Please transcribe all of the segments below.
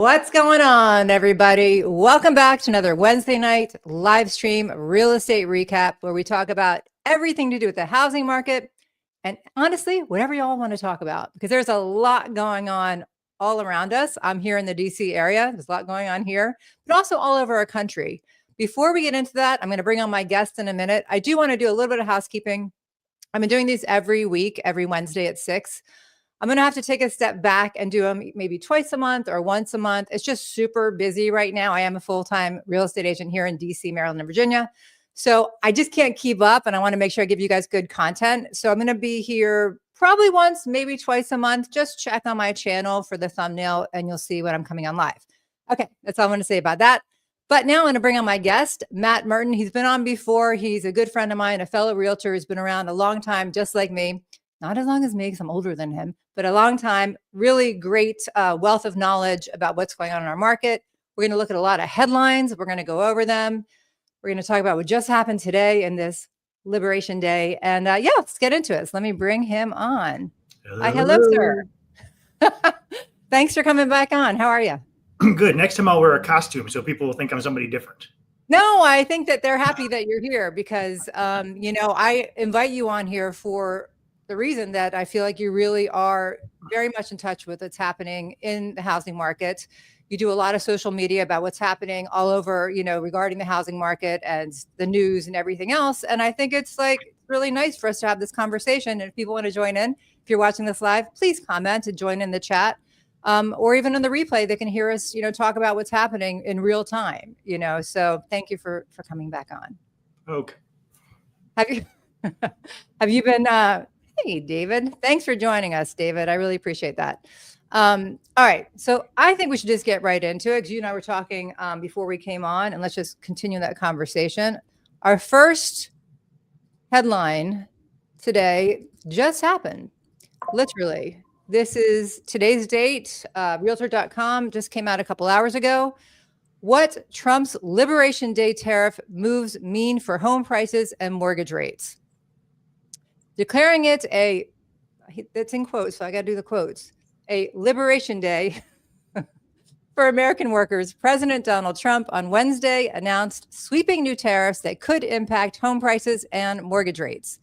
What's going on, everybody? Welcome back to another Wednesday night live stream real estate recap where we talk about everything to do with the housing market and honestly, whatever y'all want to talk about, because there's a lot going on all around us. I'm here in the DC area. There's a lot going on here, but also all over our country. Before we get into that, I'm going to bring on my guests in a minute. I do want to do a little bit of housekeeping. I've been doing these every week, every Wednesday at 6. I'm going to have to take a step back and do them maybe twice a month or once a month. It's just super busy right now. I am a full-time real estate agent here in DC, Maryland, and Virginia. So I just can't keep up and I want to make sure I give you guys good content. So I'm going to be here probably once, maybe twice a month. Just check on my channel for the thumbnail and you'll see when I'm coming on live. Okay, that's all I want to say about that. But now I'm going to bring on my guest, Matt Merton. He's been on before. He's a good friend of mine, a fellow realtor who's been around a long time, just like me. Not as long as me, because I'm older than him, but a long time. Really great wealth of knowledge about what's going on in our market. We're going to look at a lot of headlines. We're going to go over them. We're going to talk about what just happened today in this Liberation Day. And yeah, let's get into it. So let me bring him on. Hello, sir. Thanks for coming back on. How are you? Good. Next time I'll wear a costume so people will think I'm somebody different. No, I think that they're happy that you're here because, I invite you on here for the reason that I feel like you really are very much in touch with what's happening in the housing market. You do a lot of social media about what's happening all over, regarding the housing market and the news and everything else. And I think it's really nice for us to have this conversation. And if people want to join in, if you're watching this live, please comment and join in the chat. Or even on the replay, they can hear us, talk about what's happening in real time, So thank you for coming back on. Okay. Have you been, hey, David, thanks for joining us, David. I really appreciate that. All right. So I think we should just get right into it because you and I were talking before we came on, and let's just continue that conversation. Our first headline today just happened, literally. This is today's date. Realtor.com just came out a couple hours ago. What Trump's Liberation Day tariff moves mean for home prices and mortgage rates. Declaring it that's in quotes, so I got to do the quotes, a Liberation Day for American workers, President Donald Trump on Wednesday announced sweeping new tariffs that could impact home prices and mortgage rates.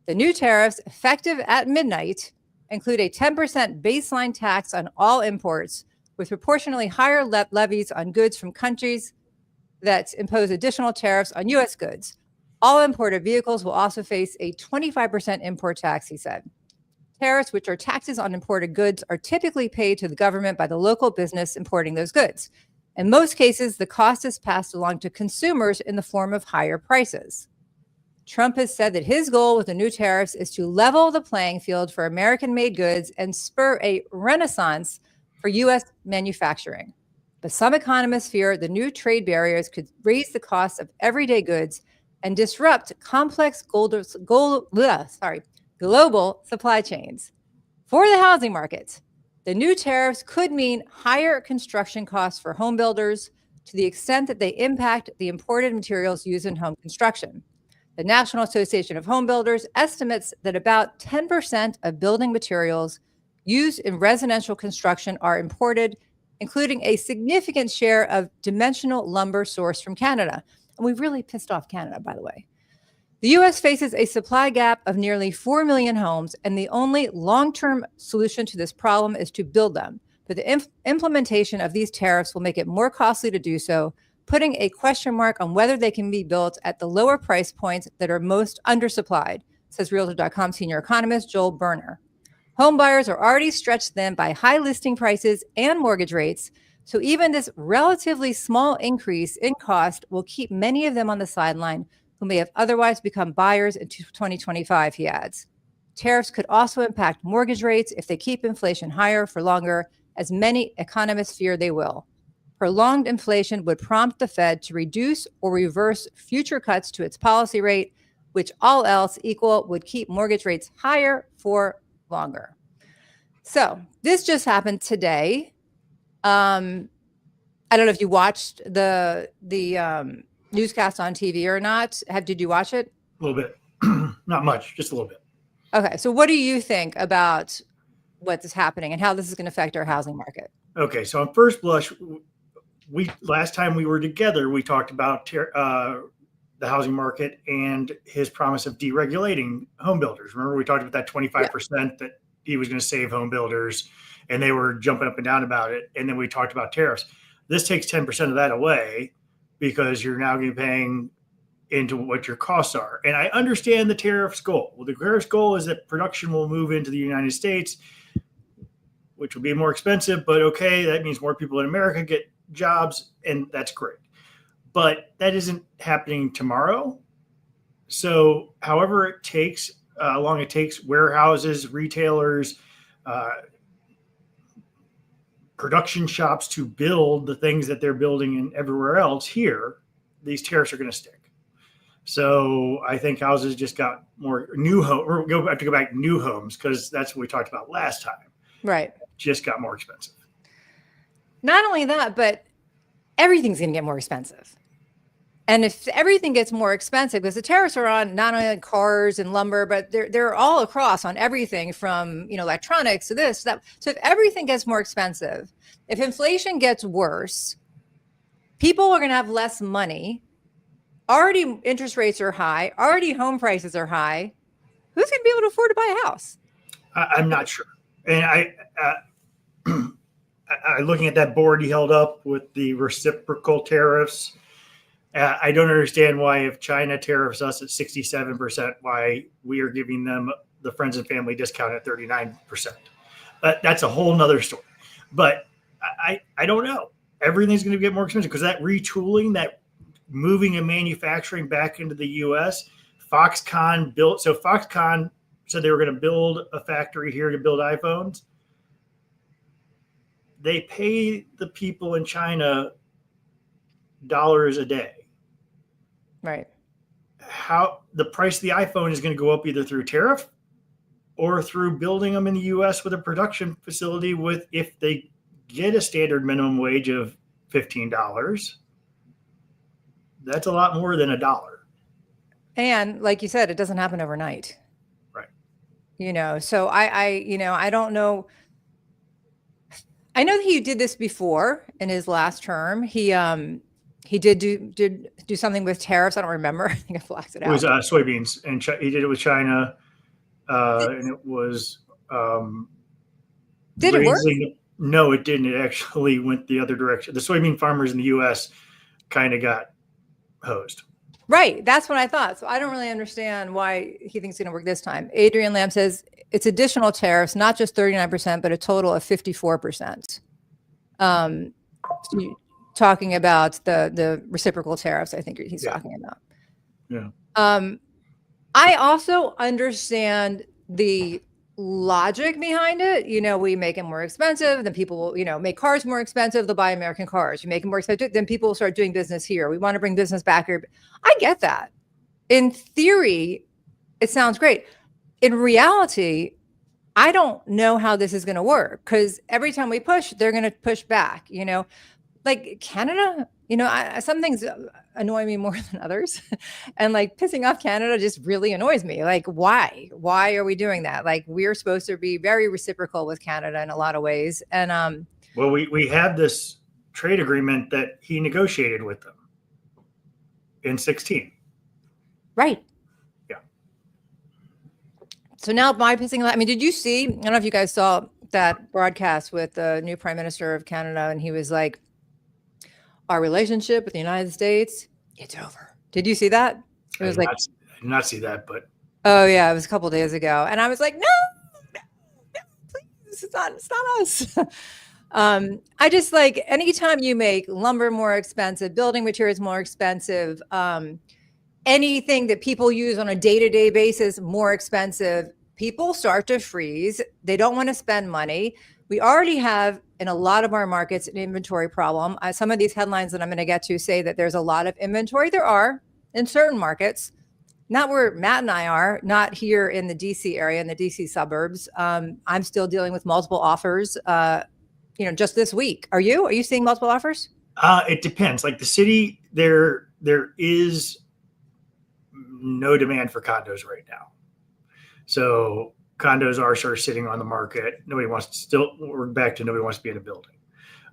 The new tariffs, effective at midnight, include a 10% baseline tax on all imports, with proportionally higher levies on goods from countries that impose additional tariffs on U.S. goods. All imported vehicles will also face a 25% import tax, he said. Tariffs, which are taxes on imported goods, are typically paid to the government by the local business importing those goods. In most cases, the cost is passed along to consumers in the form of higher prices. Trump has said that his goal with the new tariffs is to level the playing field for American-made goods and spur a renaissance for U.S. manufacturing. But some economists fear the new trade barriers could raise the cost of everyday goods and disrupt complex global supply chains. For the housing market, the new tariffs could mean higher construction costs for home builders to the extent that they impact the imported materials used in home construction. The National Association of Home Builders estimates that about 10% of building materials used in residential construction are imported, including a significant share of dimensional lumber sourced from Canada. And we've really pissed off Canada, by the way. The U.S. faces a supply gap of nearly 4 million homes, and the only long-term solution to this problem is to build them. But the implementation of these tariffs will make it more costly to do so, putting a question mark on whether they can be built at the lower price points that are most undersupplied, says Realtor.com senior economist Joel Berner. Home buyers are already stretched thin by high listing prices and mortgage rates, so even this relatively small increase in cost will keep many of them on the sideline who may have otherwise become buyers in 2025, he adds. Tariffs could also impact mortgage rates if they keep inflation higher for longer, as many economists fear they will. Prolonged inflation would prompt the Fed to reduce or reverse future cuts to its policy rate, which all else equal would keep mortgage rates higher for longer. So this just happened today. I don't know if you watched the newscast on TV or not. Did you watch it? A little bit. Not much, just a little bit. Okay. So what do you think about what is happening and how this is going to affect our housing market? Okay, so on first blush, last time we were together, we talked about the housing market and his promise of deregulating home builders. Remember, we talked about that 25% that he was going to save home builders, and they were jumping up and down about it. And then we talked about tariffs. This takes 10% of that away because you're now going to be paying into what your costs are. And I understand the tariffs goal. Well, the tariffs goal is that production will move into the United States, which will be more expensive, but okay, that means more people in America get jobs, and that's great. But that isn't happening tomorrow. So however it takes, how long it takes warehouses, retailers, production shops to build the things that they're building in everywhere else here, these tariffs are going to stick. So I think houses just got more new home, or go have to go back new homes, because that's what we talked about last time. Right. Just got more expensive. Not only that, but everything's going to get more expensive. And if everything gets more expensive, because the tariffs are on not only on cars and lumber, but they're all across on everything from, electronics to this, that. So if everything gets more expensive, if inflation gets worse, people are going to have less money. Already interest rates are high. Already home prices are high. Who's going to be able to afford to buy a house? I'm not sure. And I looking at that board he held up with the reciprocal tariffs. I don't understand why, if China tariffs us at 67%, why we are giving them the friends and family discount at 39%. That's a whole nother story. But I don't know. Everything's going to get more expensive because that retooling, that moving and manufacturing back into the U.S., Foxconn built. So Foxconn said they were going to build a factory here to build iPhones. They pay the people in China dollars a day. Right. How the price of the iPhone is going to go up either through tariff or through building them in the U.S. with a production facility with, if they get a standard minimum wage of $15, that's a lot more than $1. And like you said, it doesn't happen overnight. Right. So I don't know. I know that he did this before in his last term. He did do something with tariffs. I don't remember. I think I blacked it out. It was soybeans, and he did it with China, and it was did it work? No, it didn't. It actually went the other direction. The soybean farmers in the U.S. kind of got hosed. Right. That's what I thought. So I don't really understand why he thinks it's going to work this time. Adrian Lamb says it's additional tariffs, not just 39%, but a total of 54%. Talking about the reciprocal tariffs, I think he's talking about. Yeah. I also understand the logic behind it. We make it more expensive, then people will, make cars more expensive. They'll buy American cars. You make it more expensive, then people will start doing business here. We want to bring business back here. I get that. In theory, it sounds great. In reality, I don't know how this is going to work, because every time we push, they're going to push back, like Canada, some things annoy me more than others. And like pissing off Canada just really annoys me. Like, why are we doing that? Like, we're supposed to be very reciprocal with Canada in a lot of ways. And well, we have this trade agreement that he negotiated with them in 2016. Right. Yeah. So now by pissing, did you see, I don't know if you guys saw that broadcast with the new Prime Minister of Canada, and he was like, our relationship with the United States, it's over. Did you see that? It was I did not see that, but. Oh yeah, it was a couple of days ago. And I was like, no, please, it's not us. I just like, anytime you make lumber more expensive, building materials more expensive, anything that people use on a day-to-day basis more expensive, people start to freeze. They don't want to spend money. We already have, in a lot of our markets, an inventory problem. Some of these headlines that I'm going to get to say that there's a lot of inventory. There are in certain markets, not where Matt and I are, not here in the DC area, in the DC suburbs. I'm still dealing with multiple offers, just this week. Are you seeing multiple offers? It depends. Like the city, there is no demand for condos right now. So condos are sort of sitting on the market. We're back to nobody wants to be in a building.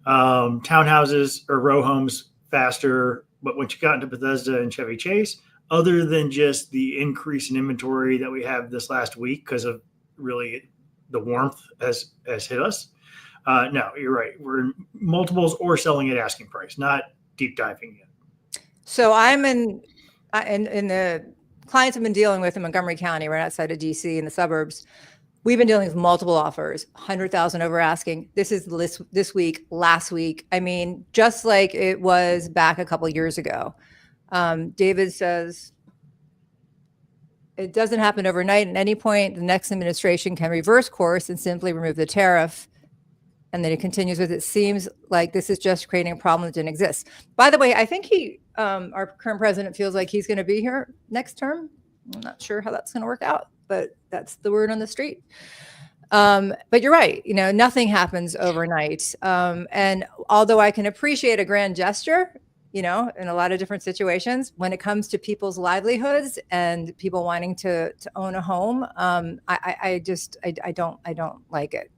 Townhouses or row homes faster. But once you got into Bethesda and Chevy Chase, other than just the increase in inventory that we have this last week because of really the warmth has hit us. No, you're right. We're in multiples or selling at asking price, not deep diving yet. So I'm in the clients I've been dealing with in Montgomery County, right outside of DC in the suburbs. We've been dealing with multiple offers, 100,000 over asking. This is this week, last week. I mean, just like it was back a couple years ago. David says, it doesn't happen overnight. At any point, the next administration can reverse course and simply remove the tariff. And then it continues with, it seems like this is just creating a problem that didn't exist. By the way, I think our current president feels like he's going to be here next term. I'm not sure how that's going to work out, but that's the word on the street. But you're right. Nothing happens overnight. And although I can appreciate a grand gesture, in a lot of different situations, when it comes to people's livelihoods and people wanting to own a home, I don't like it.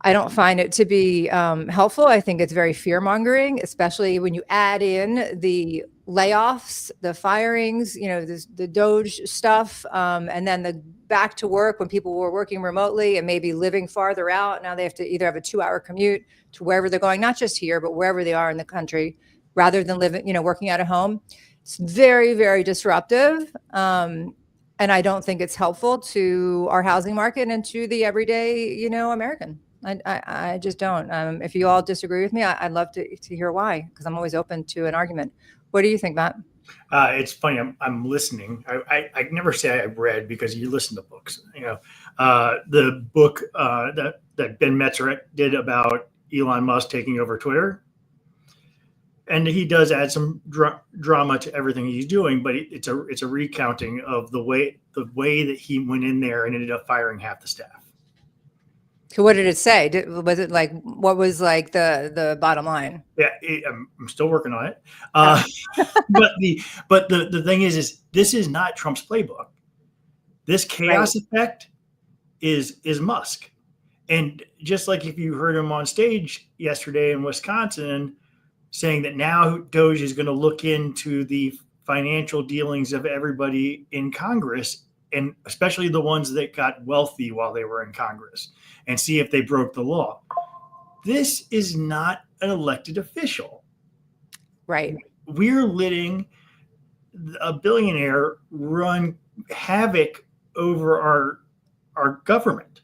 I don't find it to be helpful. I think it's very fear-mongering, especially when you add in the layoffs, the firings, the Doge stuff, and then the back to work when people were working remotely and maybe living farther out. Now they have to either have a 2-hour commute to wherever they're going, not just here, but wherever they are in the country, rather than living, working at a home. It's very, very disruptive. And I don't think it's helpful to our housing market and to the everyday, American. I just don't. If you all disagree with me, I'd love to hear why, because I'm always open to an argument. What do you think, Matt? It's funny. I'm listening. I never say I've read because you listen to books. The book that Ben Metzger did about Elon Musk taking over Twitter, and he does add some drama to everything he's doing, but it's a recounting of the way that he went in there and ended up firing half the staff. So what did it say? Was it like, what was like the bottom line? Yeah, I'm still working on it. But the thing is this is not Trump's playbook. This chaos effect is Musk. And just like if you heard him on stage yesterday in Wisconsin saying that now Doge is going to look into the financial dealings of everybody in Congress, and especially the ones that got wealthy while they were in Congress, and see if they broke the law. This is not an elected official. Right. We're letting a billionaire run havoc over our government,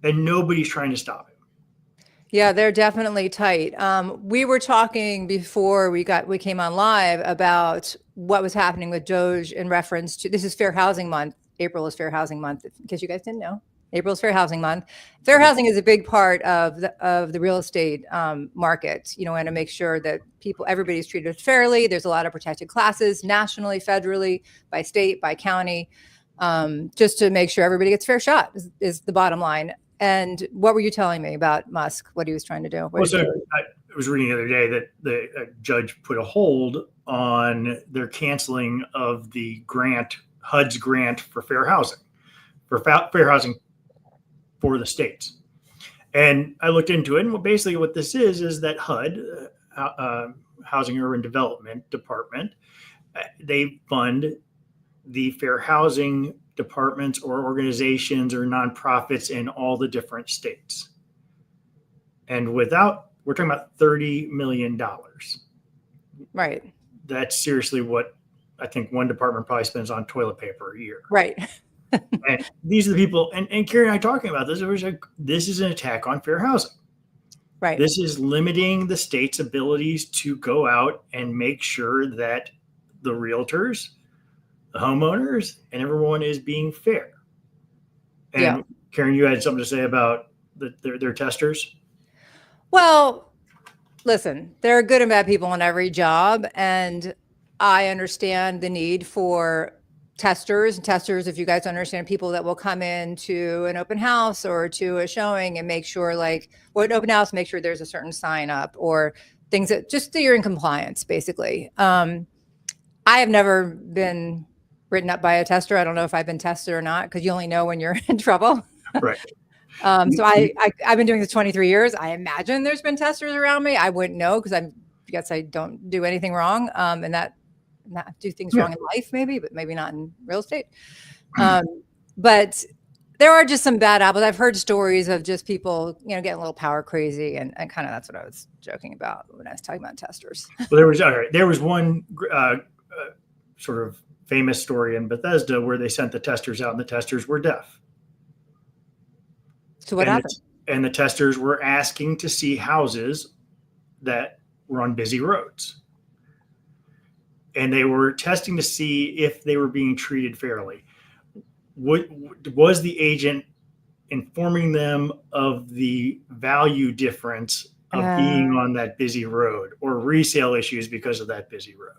and nobody's trying to stop him. Yeah, they're definitely tight. We were talking before we came on live about what was happening with Doge in reference to, this is Fair Housing Month. April is Fair Housing Month, in case you guys didn't know. April is Fair Housing Month. Fair housing is a big part of the real estate market, and to make sure that everybody's treated fairly. There's a lot of protected classes nationally, federally, by state, by county, just to make sure everybody gets fair shot is the bottom line. And what were you telling me about Musk, what he was trying to do? I was reading the other day that the judge put a hold on their canceling of the HUD's grant for fair housing, for the states. And I looked into it, and basically what this is that HUD, Housing and Urban Development Department, they fund the fair housing departments or organizations or nonprofits in all the different states. And we're talking about $30 million. Right. That's seriously what I think one department probably spends on toilet paper a year. Right. And these are the people, and Caryn and I talking about this, this is an attack on fair housing. Right. This is limiting the state's abilities to go out and make sure that the realtors, the homeowners, and everyone is being fair. And yeah. Caryn, you had something to say about their testers? Well, listen, there are good and bad people in every job, and I understand the need for testers, if you guys understand, people that will come in to an open house or to a showing and make sure, an open house, make sure there's a certain sign up or things that you're in compliance, basically. I have never been written up by a tester. I don't know if I've been tested or not, because you only know when you're in trouble. Right. So I've been doing this 23 years. I imagine there's been testers around me. I wouldn't know because I guess I don't do anything wrong, and that not do things wrong in life, maybe, but maybe not in real estate. But there are just some bad apples. I've heard stories of just people, getting a little power crazy, and kind of that's what I was joking about when I was talking about testers. Well, there was one sort of famous story in Bethesda where they sent the testers out, and the testers were deaf. So what happened? And the testers were asking to see houses that were on busy roads. And they were testing to see if they were being treated fairly. Was the agent informing them of the value difference of being on that busy road, or resale issues because of that busy road?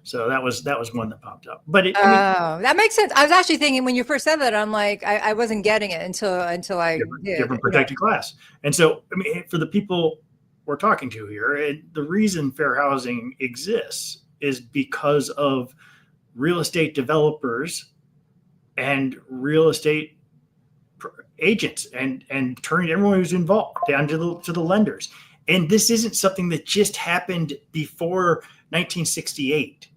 So that was one that popped up. But that makes sense. I was actually thinking when you first said that, I'm like, I wasn't getting it until I did. Different protected class. And so, for the people we're talking to here, the reason fair housing exists is because of real estate developers and real estate agents and turning everyone who's involved down to the lenders. And this isn't something that just happened before 1968.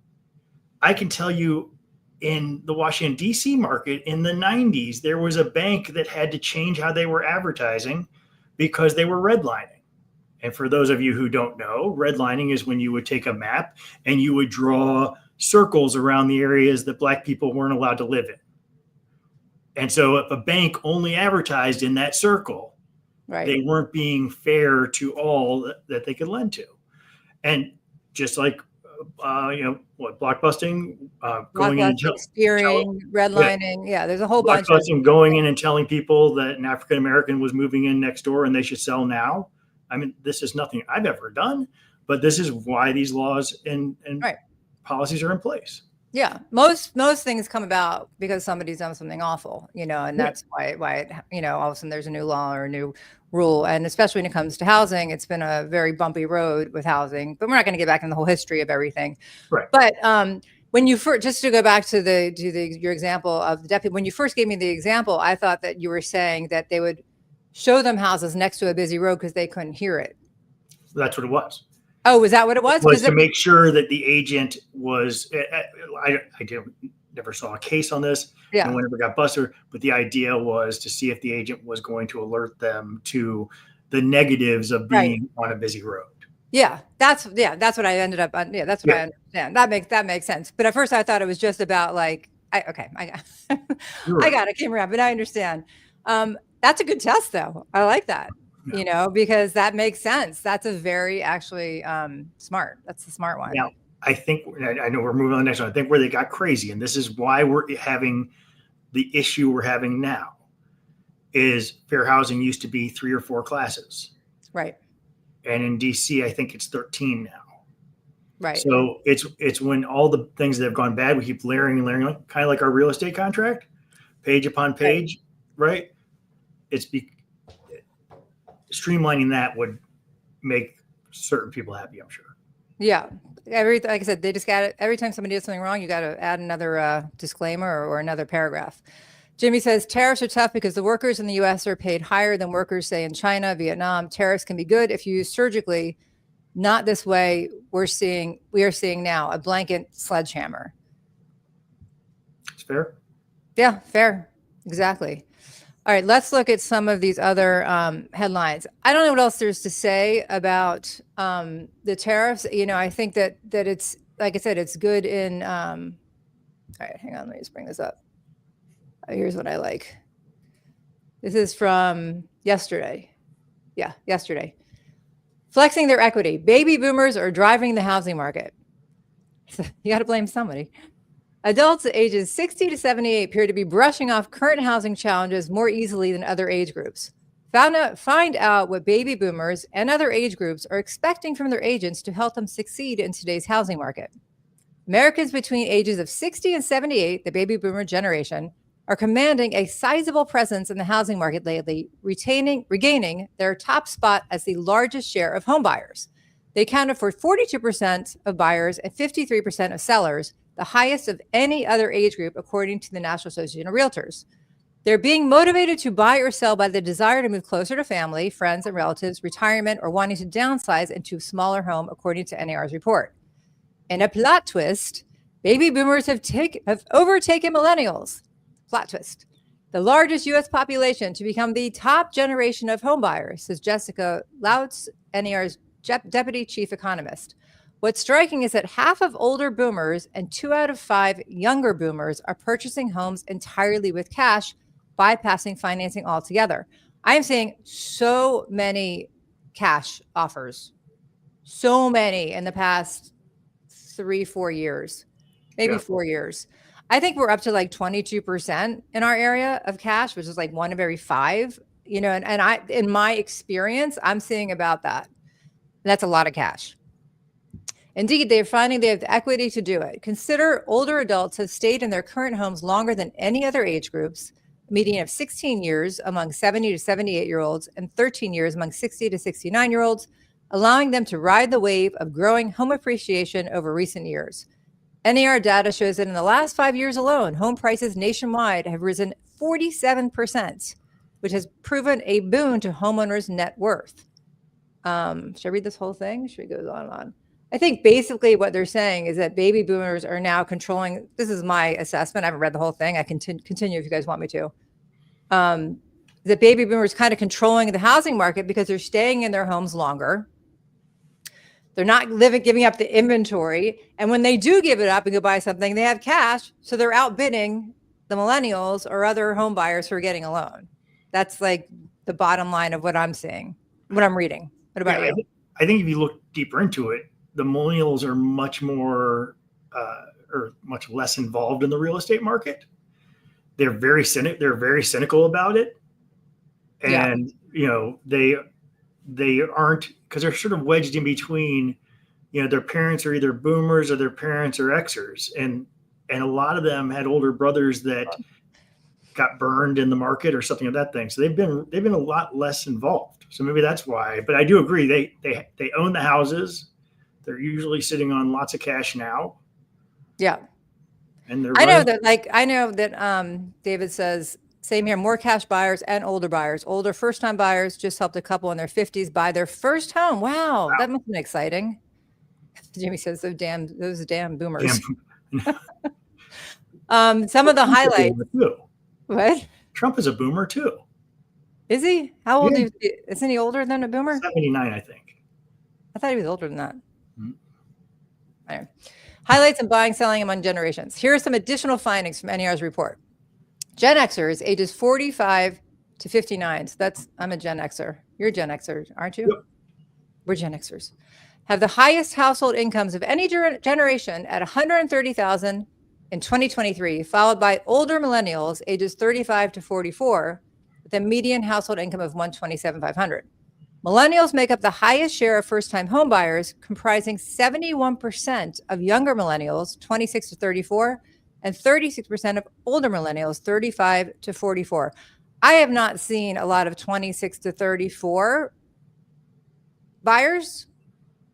I can tell you, in the Washington, D.C. market in the 90s, there was a bank that had to change how they were advertising because they were redlining. And for those of you who don't know, redlining is when you would take a map and you would draw circles around the areas that Black people weren't allowed to live in. And so if a bank only advertised in that circle, they weren't being fair to all that they could lend to. And just like, blockbusting, going in and steering, redlining. Yeah, there's a whole bunch of going in and telling people that an African American was moving in next door and they should sell now. This is nothing I've ever done, but this is why these laws and policies are in place. Yeah, most things come about because somebody's done something awful, and that's why all of a sudden there's a new law or a new rule. And especially when it comes to housing, it's been a very bumpy road with housing, but we're not going to get back in the whole history of everything. Right. But when you first, just to go back to your example of the deputy, when you first gave me the example, I thought that you were saying that they would show them houses next to a busy road because they couldn't hear it. That's what it was. Oh, was that what it was? Was to make sure that the agent was. I never saw a case on this. Yeah. No one ever got busted. But the idea was to see if the agent was going to alert them to the negatives of being on a busy road. Yeah, that's what I ended up on. Yeah, that's what I understand. That makes sense. But at first, I thought it was just about like, I got it, came around. But I understand. That's a good test, though. I like that. Because that makes sense. That's a very actually smart. That's the smart one. Now, I think, I know we're moving on to the next one. I think where they got crazy, and this is why we're having the issue we're having now, is fair housing used to be 3 or 4 classes. Right. And in DC, I think it's 13 now. Right. So it's when all the things that have gone bad, we keep layering and layering, kind of like our real estate contract, page upon page, right? Streamlining that would make certain people happy, I'm sure. Yeah. Like I said, they just got it. Every time somebody does something wrong, you got to add another disclaimer or another paragraph. Jimmy says tariffs are tough because the workers in the U.S. are paid higher than workers, say, in China, Vietnam. Tariffs can be good if used surgically, not this way we are seeing now, a blanket sledgehammer. It's fair. Yeah, fair. Exactly. All right, let's look at some of these other headlines. I don't know what else there's to say about the tariffs. I think that it's, like I said, it's good in, all right, hang on, let me just bring this up. Here's what I like. This is from yesterday. Yeah, yesterday. Flexing their equity. Baby boomers are driving the housing market. You got to blame somebody. Adults ages 60 to 78 appear to be brushing off current housing challenges more easily than other age groups. Find out what baby boomers and other age groups are expecting from their agents to help them succeed in today's housing market. Americans between ages of 60 and 78, the baby boomer generation, are commanding a sizable presence in the housing market lately, regaining their top spot as the largest share of home buyers. They accounted for 42% of buyers and 53% of sellers, the highest of any other age group, according to the National Association of Realtors. They're being motivated to buy or sell by the desire to move closer to family, friends, and relatives, retirement, or wanting to downsize into a smaller home, according to NAR's report. In a plot twist, baby boomers have overtaken millennials. Plot twist. The largest U.S. population to become the top generation of homebuyers, says Jessica Lautz, NAR's deputy chief economist. What's striking is that half of older boomers and 2 out of 5 younger boomers are purchasing homes entirely with cash, bypassing financing altogether. I am seeing so many cash offers, so many in the past 3-4 years, maybe 4 years. I think we're up to like 22% in our area of cash, which is like 1 of every 5, and I, in my experience, I'm seeing about that. That's a lot of cash. Indeed, they're finding they have the equity to do it. Consider older adults have stayed in their current homes longer than any other age groups, a median of 16 years among 70 to 78-year-olds and 13 years among 60 to 69-year-olds, allowing them to ride the wave of growing home appreciation over recent years. NAR data shows that in the last 5 years alone, home prices nationwide have risen 47%, which has proven a boon to homeowners' net worth. Should I read this whole thing? Should we go on and on? I think basically what they're saying is that baby boomers are now controlling. This is my assessment. I haven't read the whole thing. I can continue if you guys want me to. The baby boomers kind of controlling the housing market because they're staying in their homes longer. They're not giving up the inventory. And when they do give it up and go buy something, they have cash. So they're outbidding the millennials or other home buyers who are getting a loan. That's like the bottom line of what I'm seeing, what I'm reading. What about you? I think if you look deeper into it, the millennials are much more or much less involved in the real estate market. They're very cynical about it. And, they aren't, because they're sort of wedged in between, their parents are either boomers or their parents are Xers. And a lot of them had older brothers that got burned in the market or something of that thing. So they've been a lot less involved. So maybe that's why, but I do agree. They own the houses. They're usually sitting on lots of cash now. Yeah. And I know that David says, same here, more cash buyers and older buyers. Older first-time buyers just helped a couple in their 50s buy their first home. Wow. That must have been exciting. Jimmy says, those damn boomers. Some of the highlights. What? Trump is a boomer too. Is he? How old is he? Isn't he older than a boomer? 79, I think. I thought he was older than that. Mm-hmm. Anyway. Highlights in buying, selling among generations. Here are some additional findings from NAR's report. Gen Xers, ages 45 to 59. So I'm a Gen Xer. You're a Gen Xer, aren't you? Yep. We're Gen Xers. Have the highest household incomes of any generation at $130,000 in 2023, followed by older millennials, ages 35 to 44, with a median household income of $127,500. Millennials make up the highest share of first-time home buyers, comprising 71% of younger millennials, 26 to 34, and 36% of older millennials, 35 to 44. I have not seen a lot of 26 to 34 buyers.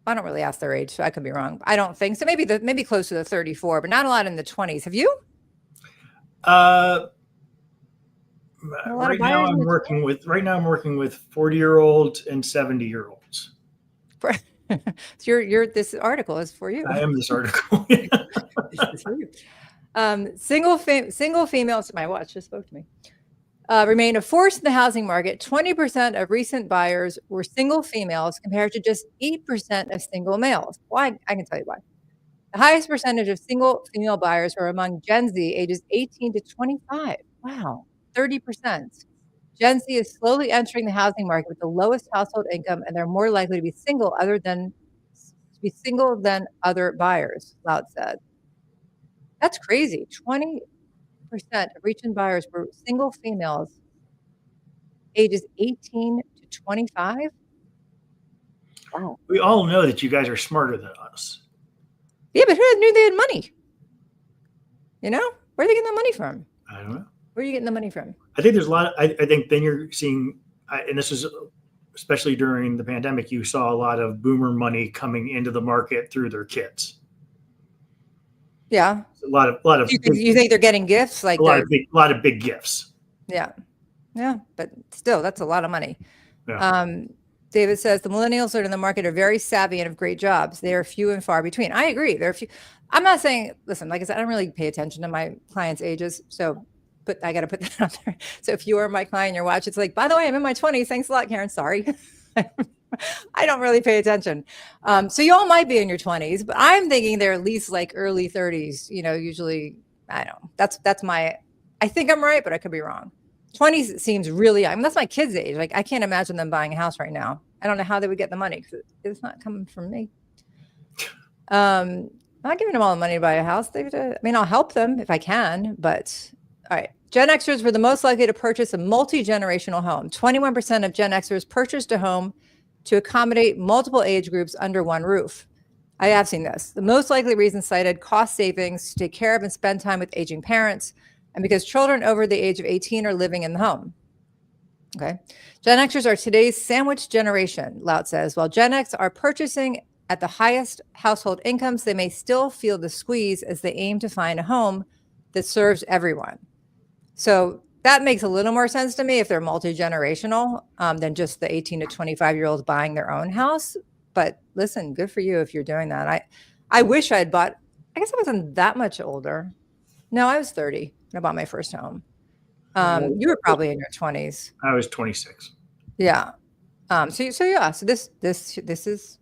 I don't really ask their age, so I could be wrong. I don't think so. Maybe close to the 34, but not a lot in the 20s. Have you? Right now I'm working with 40-year-olds and 70-year-olds. So this article is for you. I am this article. Single females, my watch just spoke to me, remain a force in the housing market. 20% of recent buyers were single females compared to just 8% of single males. Why? I can tell you why. The highest percentage of single female buyers were among Gen Z, ages 18 to 25. Wow, 30%. Gen Z is slowly entering the housing market with the lowest household income, and they're more likely to be single than other buyers, Loud said. That's crazy. 20% of recent buyers were single females, ages 18 to 25. Wow. We all know that you guys are smarter than us. Yeah, but who knew they had money? Where are they getting the money from? I don't know. Where are you getting the money from? I think there's a lot. I think then you're seeing, and this is especially during the pandemic, you saw a lot of boomer money coming into the market through their kids. Yeah. A lot of. You think they're getting gifts? Like a lot of big gifts. Yeah. Yeah. But still, that's a lot of money. Yeah. David says the millennials that are in the market are very savvy and have great jobs. They are few and far between. I agree. There are few. I'm not saying, listen, like I said, I don't really pay attention to my clients' ages. So, but I got to put that out there. So if you are my client, your watch, it's like, by the way, I'm in my 20s. Thanks a lot, Caryn. Sorry. I don't really pay attention. So you all might be in your 20s, but I'm thinking they're at least like early 30s, usually, I don't know. That's my, I think I'm right, but I could be wrong. 20s seems really young. I mean, that's my kids' age. Like, I can't imagine them buying a house right now. I don't know how they would get the money because it's not coming from me. I'm not giving them all the money to buy a house. I'll help them if I can, but all right. Gen Xers were the most likely to purchase a multi-generational home. 21% of Gen Xers purchased a home to accommodate multiple age groups under one roof. I have seen this. The most likely reason cited cost savings to take care of and spend time with aging parents, and because children over the age of 18 are living in the home. Okay. Gen Xers are today's sandwich generation, Lout says. While Gen X are purchasing at the highest household incomes, they may still feel the squeeze as they aim to find a home that serves everyone. So that makes a little more sense to me if they're multi-generational than just the 18 to 25-year-olds buying their own house. But listen, good for you if you're doing that. I wish I had bought, I guess I wasn't that much older. No, I was 30 when I bought my first home. You were probably in your 20s. I was 26. Yeah. So this is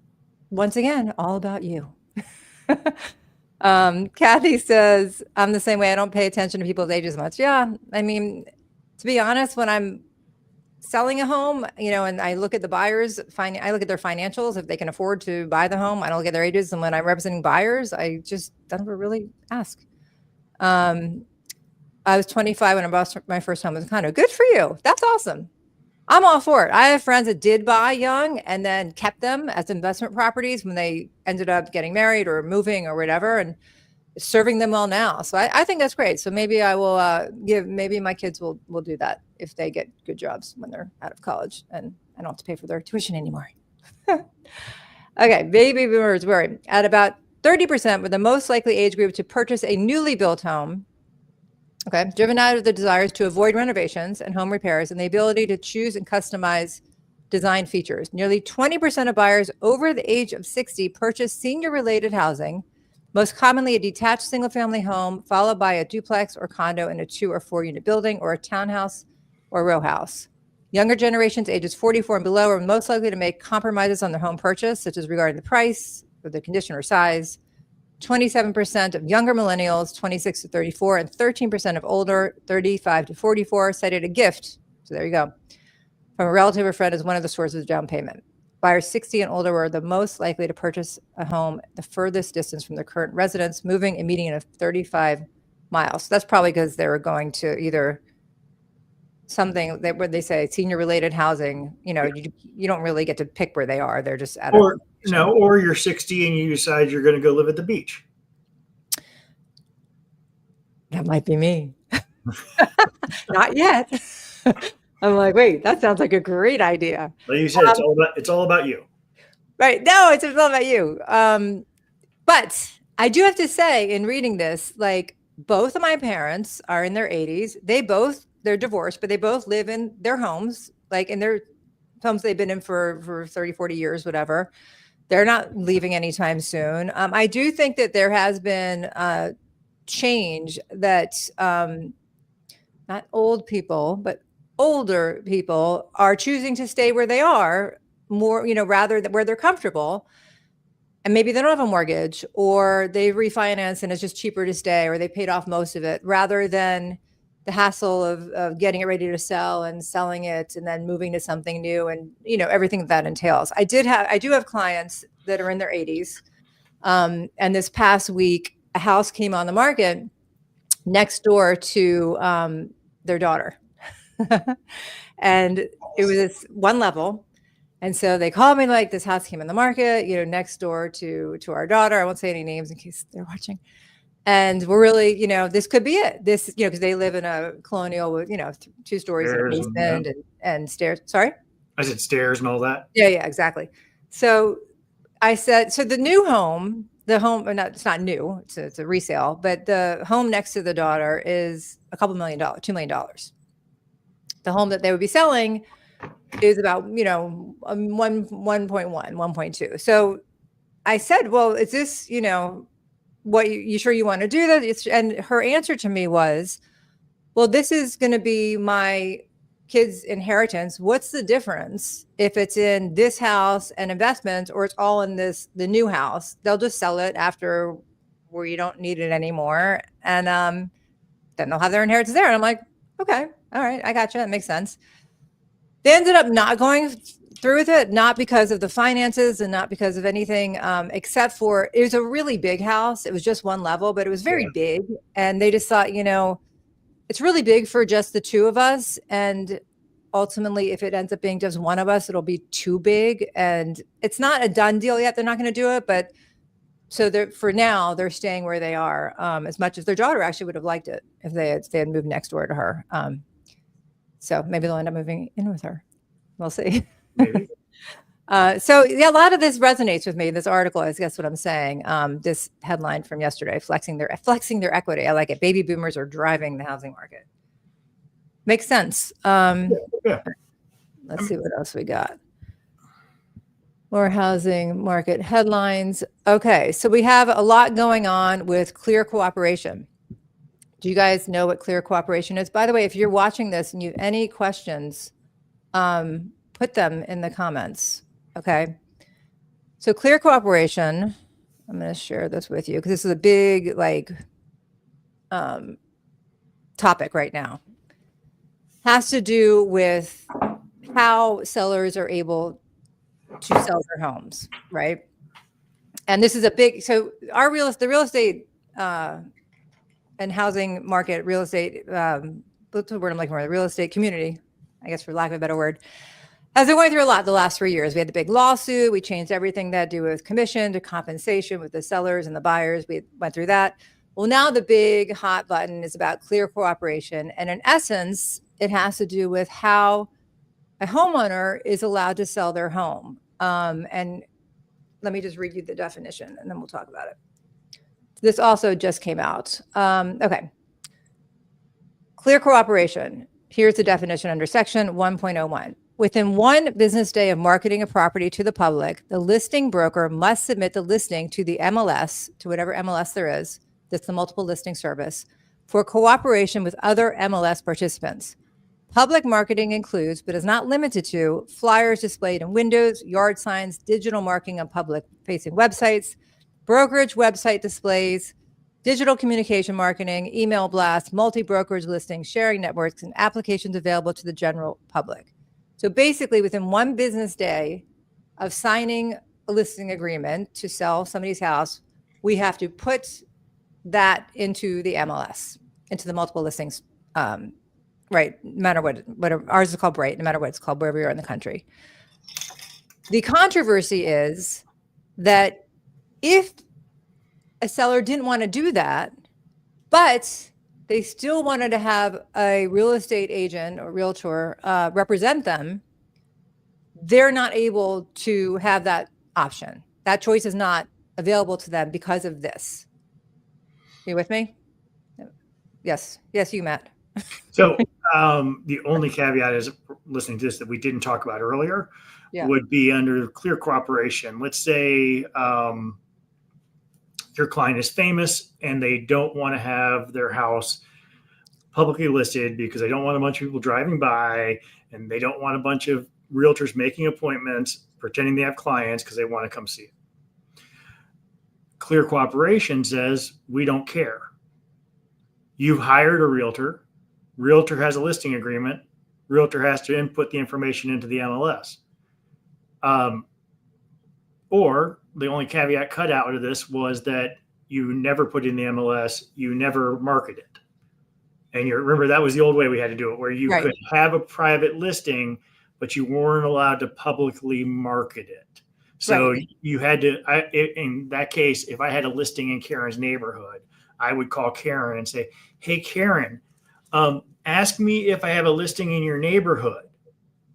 once again all about you. Kathy says, I'm the same way. I don't pay attention to people's ages much. Yeah. I mean, to be honest, when I'm selling a home, and I look at the buyers, I look at their financials, if they can afford to buy the home. I don't look at their ages. And when I'm representing buyers, I just don't really ask. I was 25 when I bought my first home. It was kind of good for you. That's awesome. I'm all for it. I have friends that did buy young and then kept them as investment properties when they ended up getting married or moving or whatever, and serving them well now. So I think that's great. So maybe I will maybe my kids will do that if they get good jobs when they're out of college and I don't have to pay for their tuition anymore. Okay, baby boomers were at about 30% were the most likely age group to purchase a newly built home. Okay, driven out of the desires to avoid renovations and home repairs and the ability to choose and customize design features. Nearly 20% of buyers over the age of 60 purchase senior-related housing, most commonly a detached single-family home, followed by a duplex or condo in a 2 or 4 unit building, or a townhouse or row house. Younger generations, ages 44 and below, are most likely to make compromises on their home purchase, such as regarding the price or the condition or size. 27% of younger millennials, 26 to 34, and 13% of older, 35 to 44, cited a gift. So there you go. From a relative or friend as one of the sources of down payment. Buyers 60 and older were the most likely to purchase a home the furthest distance from their current residence, moving a median of 35 miles. So that's probably because they were going to either something that where they say senior related housing, you don't really get to pick where they are. They're just at or you're 60 and you decide you're going to go live at the beach. That might be me. Not yet. I'm like, wait, that sounds like a great idea. Like you said, it's all about you. Right. No, it's all about you. But I do have to say, in reading this, like, both of my parents are in their 80s. They're divorced, but they both live in their homes, like in their homes they've been in for 30, 40 years, whatever. They're not leaving anytime soon. I do think that there has been change that not old people, but older people are choosing to stay where they are more, rather than where they're comfortable. And maybe they don't have a mortgage, or they refinance and it's just cheaper to stay, or they paid off most of it, rather than the hassle of getting it ready to sell and selling it and then moving to something new and, everything that entails. I do have clients that are in their 80s. And this past week, a house came on the market next door to their daughter. And it was this one level. And so they called me, like, this house came in the market, next door to our daughter. I won't say any names in case they're watching. And we're really, this could be it. This, because they live in a colonial with, 2 stories and a basement and stairs. Sorry? I said stairs and all that. Yeah, exactly. So I said, so the new home, it's not new, it's a resale, but the home next to the daughter is a couple $2 million. the home that they would be selling is about, 1.1, 1.2. So I said, well, is this, what you sure you want to do that? And her answer to me was, well, this is going to be my kids' inheritance. What's the difference if it's in this house and investments, or it's all in the new house? They'll just sell it after where you don't need it anymore. And then they'll have their inheritance there. And I'm like, okay, all right, I gotcha. That makes sense. They ended up not going through with it, not because of the finances and not because of anything, except for it was a really big house. It was just one level, but it was very big. And they just thought, it's really big for just the two of us. And ultimately, if it ends up being just one of us, it'll be too big. And it's not a done deal yet. They're not going to do it. But so for now, they're staying where they are, as much as their daughter actually would have liked it if they had moved next door to her. So maybe they'll end up moving in with her. We'll see. Maybe. So yeah, a lot of this resonates with me. This article, I guess what I'm saying. This headline from yesterday, flexing their equity. I like it. Baby boomers are driving the housing market. Makes sense. Let's see what else we got. More housing market headlines. Okay, so we have a lot going on with clear cooperation. Do you guys know what clear cooperation is? By the way, if you're watching this and you have any questions, put them in the comments. Okay. So clear cooperation, I'm going to share this with you because this is a big topic right now. Has to do with how sellers are able to sell their homes, right? And this is a big, so the real estate and housing market, real estate, what's the word I'm looking for? The real estate community, I guess for lack of a better word, has been going through a lot the last 3 years. We had the big lawsuit. We changed everything that had to do with commission to compensation with the sellers and the buyers. We went through that. Well, now the big hot button is about clear cooperation. And in essence, it has to do with how a homeowner is allowed to sell their home. And let me just read you the definition and then we'll talk about it. This also just came out. Okay. Clear cooperation. Here's the definition under section 1.01. Within 1 business day of marketing a property to the public, the listing broker must submit the listing to the MLS, to whatever MLS there is, that's the multiple listing service, for cooperation with other MLS participants. Public marketing includes, but is not limited to, flyers displayed in windows, yard signs, digital marketing on public-facing websites, brokerage website displays, digital communication marketing, email blasts, multi-brokerage listings, sharing networks, and applications available to the general public. So basically, within 1 business day of signing a listing agreement to sell somebody's house, we have to put that into the MLS, into the multiple listings, right? No matter what, ours is called Bright, no matter what it's called, wherever you are in the country. The controversy is that if a seller didn't want to do that, but they still wanted to have a real estate agent or realtor represent them, they're not able to have that option. That choice is not available to them because of this. Are you with me? Yes. Yes, you, Matt. So the only caveat is listening to this that we didn't talk about earlier would be under clear cooperation. Let's say your client is famous and they don't want to have their house publicly listed because they don't want a bunch of people driving by and they don't want a bunch of realtors making appointments, pretending they have clients because they want to come see it. Clear cooperation says, we don't care. You've hired a realtor. Realtor has a listing agreement. Realtor has to input the information into the MLS. Or the only caveat cut out of this was that you never put in the MLS, you never market it. And you remember that was the old way we had to do it, where you could have a private listing, but you weren't allowed to publicly market it. So you had to, in that case, if I had a listing in Caryn's neighborhood, I would call Caryn and say, hey, Caryn, ask me if I have a listing in your neighborhood.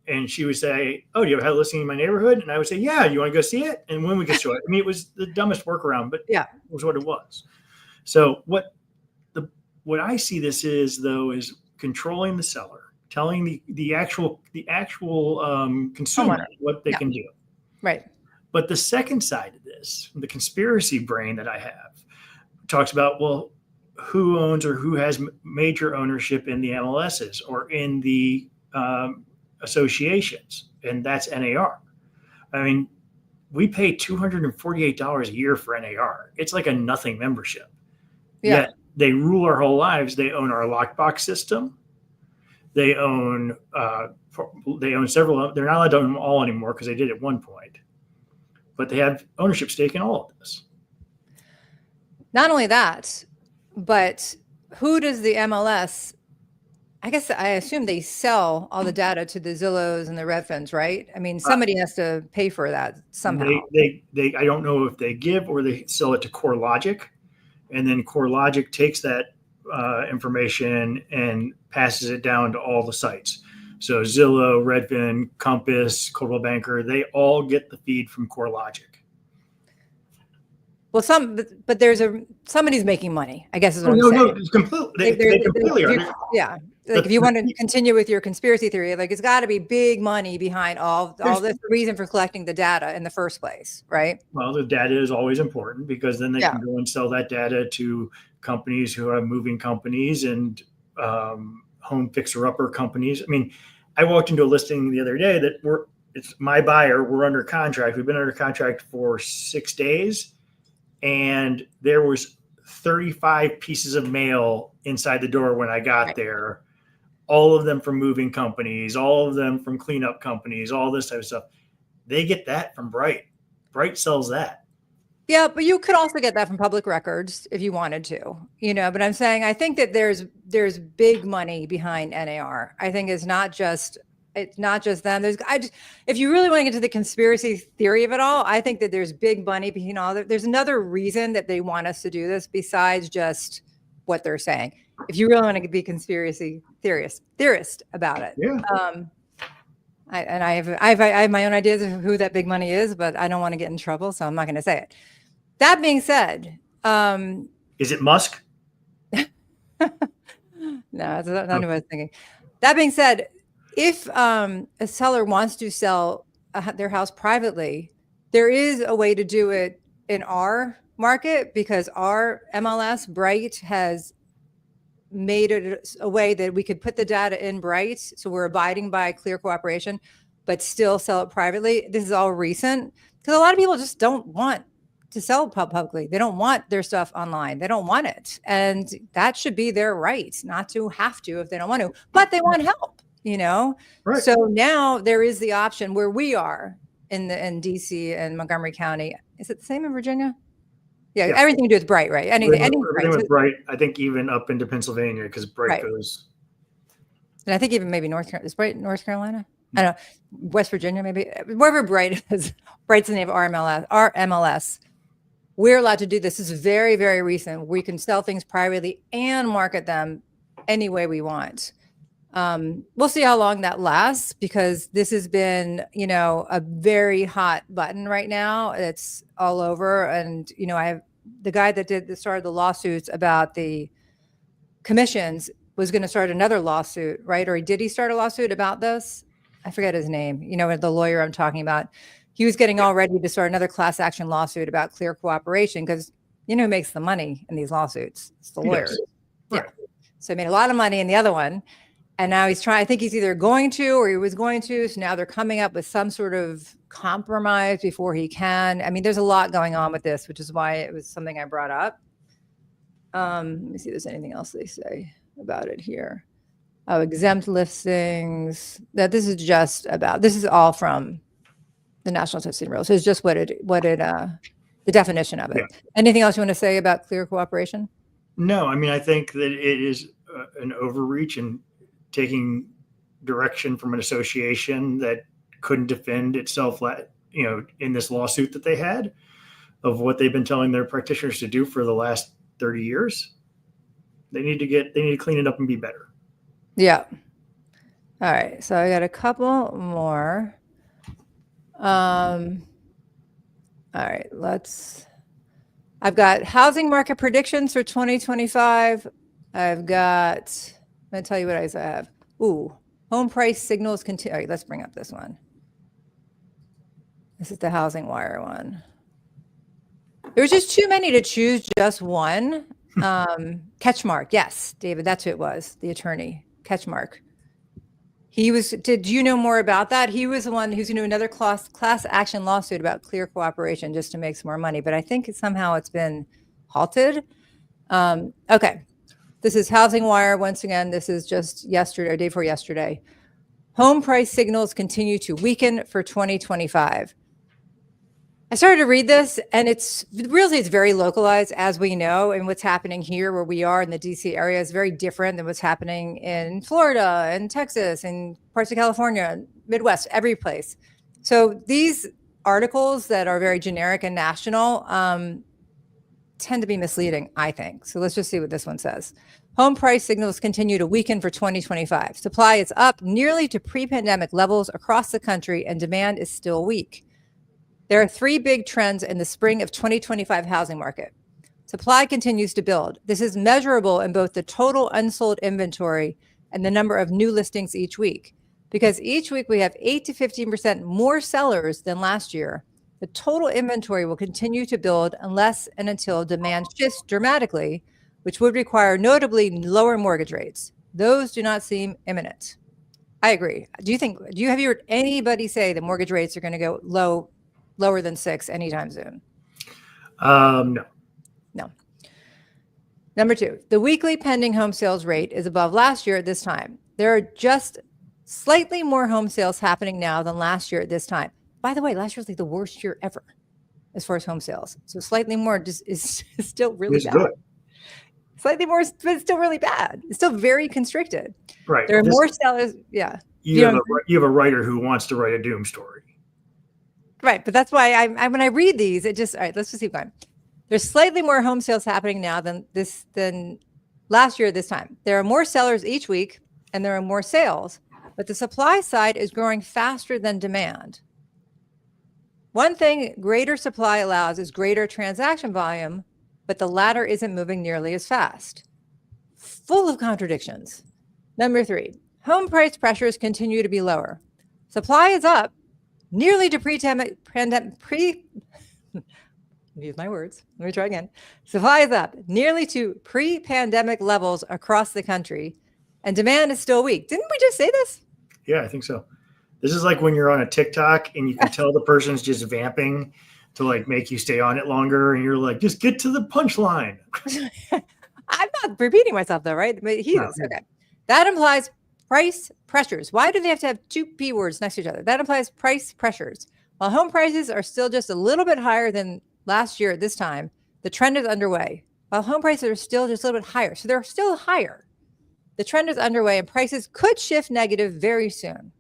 And she would say, oh, do you have a listing in my neighborhood? And I would say, yeah, you want to go see it? And when we could show it. I mean, it was the dumbest workaround, but it was what it was. So what I see this is, though, is controlling the seller, telling the actual consumer what they can do. Right. But the second side of this, the conspiracy brain that I have, talks about, well, who owns or who has major ownership in the MLSs or in the associations, and that's NAR. I mean, we pay $248 a year for NAR. It's like a nothing membership. Yeah. Yet they rule our whole lives. They own our lockbox system. They own several. They're not allowed to own them all anymore because they did at one point. But they have ownership stake in all of this. Not only that, but who does the MLS? I guess I assume they sell all the data to the Zillows and the Redfins, right? I mean, somebody has to pay for that somehow. They I don't know if they give or they sell it to CoreLogic, and then CoreLogic takes that information and passes it down to all the sites. So Zillow, Redfin, Compass, Coldwell Banker, they all get the feed from CoreLogic. Well, but somebody's making money, I guess is what I'm saying. No, it's completely. They completely are. Yeah. Like if you want to continue with your conspiracy theory, like it's got to be big money behind all this reason for collecting the data in the first place, right? Well, the data is always important because then they can go and sell that data to companies who have moving companies and home fixer-upper companies. I mean, I walked into a listing the other day that it's my buyer. We're under contract. We've been under contract for 6 days, and there was 35 pieces of mail inside the door when I got there. All of them from moving companies, all of them from cleanup companies, all this type of stuff. They get that from Bright. Bright sells that. Yeah, but you could also get that from public records if you wanted to, but I'm saying, I think that there's big money behind NAR. I think it's not just them. If you really want to get to the conspiracy theory of it all, I think that there's big money behind all that. There's another reason that they want us to do this besides just what they're saying. If you really want to be conspiracy theorist about it. Yeah. I have my own ideas of who that big money is, but I don't want to get in trouble, so I'm not going to say it. That being said, is it Musk? No, that's not what I was thinking. That being said, if a seller wants to sell their house privately, there is a way to do it in our market because our MLS Bright has made it a way that we could put the data in Bright. So we're abiding by clear cooperation, but still sell it privately. This is all recent because a lot of people just don't want to sell publicly. They don't want their stuff online. They don't want it. And that should be their right not to have to if they don't want to, but they want help, Right. So now there is the option where we are in DC and Montgomery County. Is it the same in Virginia? Yeah, everything to do with Bright, right? Anything with Bright. I think even up into Pennsylvania because Bright goes. And I think even maybe North Carolina. I don't know, West Virginia, maybe wherever Bright is. Bright's the name of our MLS. We're allowed to do this. This is very, very recent. We can sell things privately and market them any way we want. We'll see how long that lasts because this has been, a very hot button right now. It's all over. And, I have the guy that started the lawsuits about the commissions was going to start another lawsuit, right? Or did he start a lawsuit about this? I forget his name, the lawyer I'm talking about. He was getting all ready to start another class action lawsuit about clear cooperation because, who makes the money in these lawsuits? It's the lawyers. Right. Yeah. So he made a lot of money in the other one. And now he's trying, I think he's either going to, or he was going to. So now they're coming up with some sort of compromise before he can. I mean, there's a lot going on with this, which is why it was something I brought up. Let me see if there's anything else they say about it here. Oh, exempt listings. This is all from the National Testing Rules. So it's just the definition of it. Yeah. Anything else you want to say about clear cooperation? No, I mean, I think that it is an overreach and taking direction from an association that couldn't defend itself, in this lawsuit that they had of what they've been telling their practitioners to do for the last 30 years. They need to clean it up and be better. Yeah. All right. So I got a couple more. All right. I've got housing market predictions for 2025. I'm going to tell you what I have. Ooh, Home price signals continue. All right, let's bring up this one. This is the Housing Wire one. There's just too many to choose just one. Ketchmark. Yes, David, that's who it was. The attorney, Ketchmark. Did you know more about that? He was the one who's going to do another class action lawsuit about clear cooperation just to make some more money. But I think somehow it's been halted. Okay. This is Housing Wire. Once again, this is just yesterday or day before yesterday. Home price signals continue to weaken for 2025. I started to read this, and it's very localized, as we know, and what's happening here where we are in the DC area is very different than what's happening in Florida and Texas and parts of California, Midwest, every place. So these articles that are very generic and national tend to be misleading, I think. So let's just see what this one says. Home price signals continue to weaken for 2025. Supply is up nearly to pre-pandemic levels across the country, and demand is still weak. There are three big trends in the spring of 2025 housing market. Supply continues to build. This is measurable in both the total unsold inventory and the number of new listings each week. Because each week we have 8 to 15% more sellers than last year, the total inventory will continue to build unless and until demand shifts dramatically, which would require notably lower mortgage rates. Those do not seem imminent. I agree. Have you heard anybody say the mortgage rates are going to go lower than 6 anytime soon? No. Number 2, the weekly pending home sales rate is above last year at this time. There are just slightly more home sales happening now than last year at this time. By the way, last year was like the worst year ever as far as home sales. So slightly more is still really bad. Good. Slightly more, but it's still really bad. It's still very constricted. Right. There are more sellers. Yeah. You have a writer who wants to write a doom story. Right. But that's why I when I read these, it just, all right, let's just keep going. There's slightly more home sales happening now than last year at this time. There are more sellers each week and there are more sales, but the supply side is growing faster than demand. One thing greater supply allows is greater transaction volume, but the latter isn't moving nearly as fast. Full of contradictions. Number 3, home price pressures continue to be lower. Supply is up nearly to use my words. Let me try again. Supply is up nearly to pre-pandemic levels across the country, and demand is still weak. Didn't we just say this? Yeah, I think so. This is like when you're on a TikTok and you can tell the person's just vamping to like make you stay on it longer, and you're like, just get to the punchline. I'm not repeating myself though, right? But he is. Okay. That implies price pressures. Why do they have to have 2 P words next to each other? That implies price pressures. While home prices are still just a little bit higher than last year at this time, the trend is underway. While home prices are still just a little bit higher, so they're still higher. The trend is underway and prices could shift negative very soon.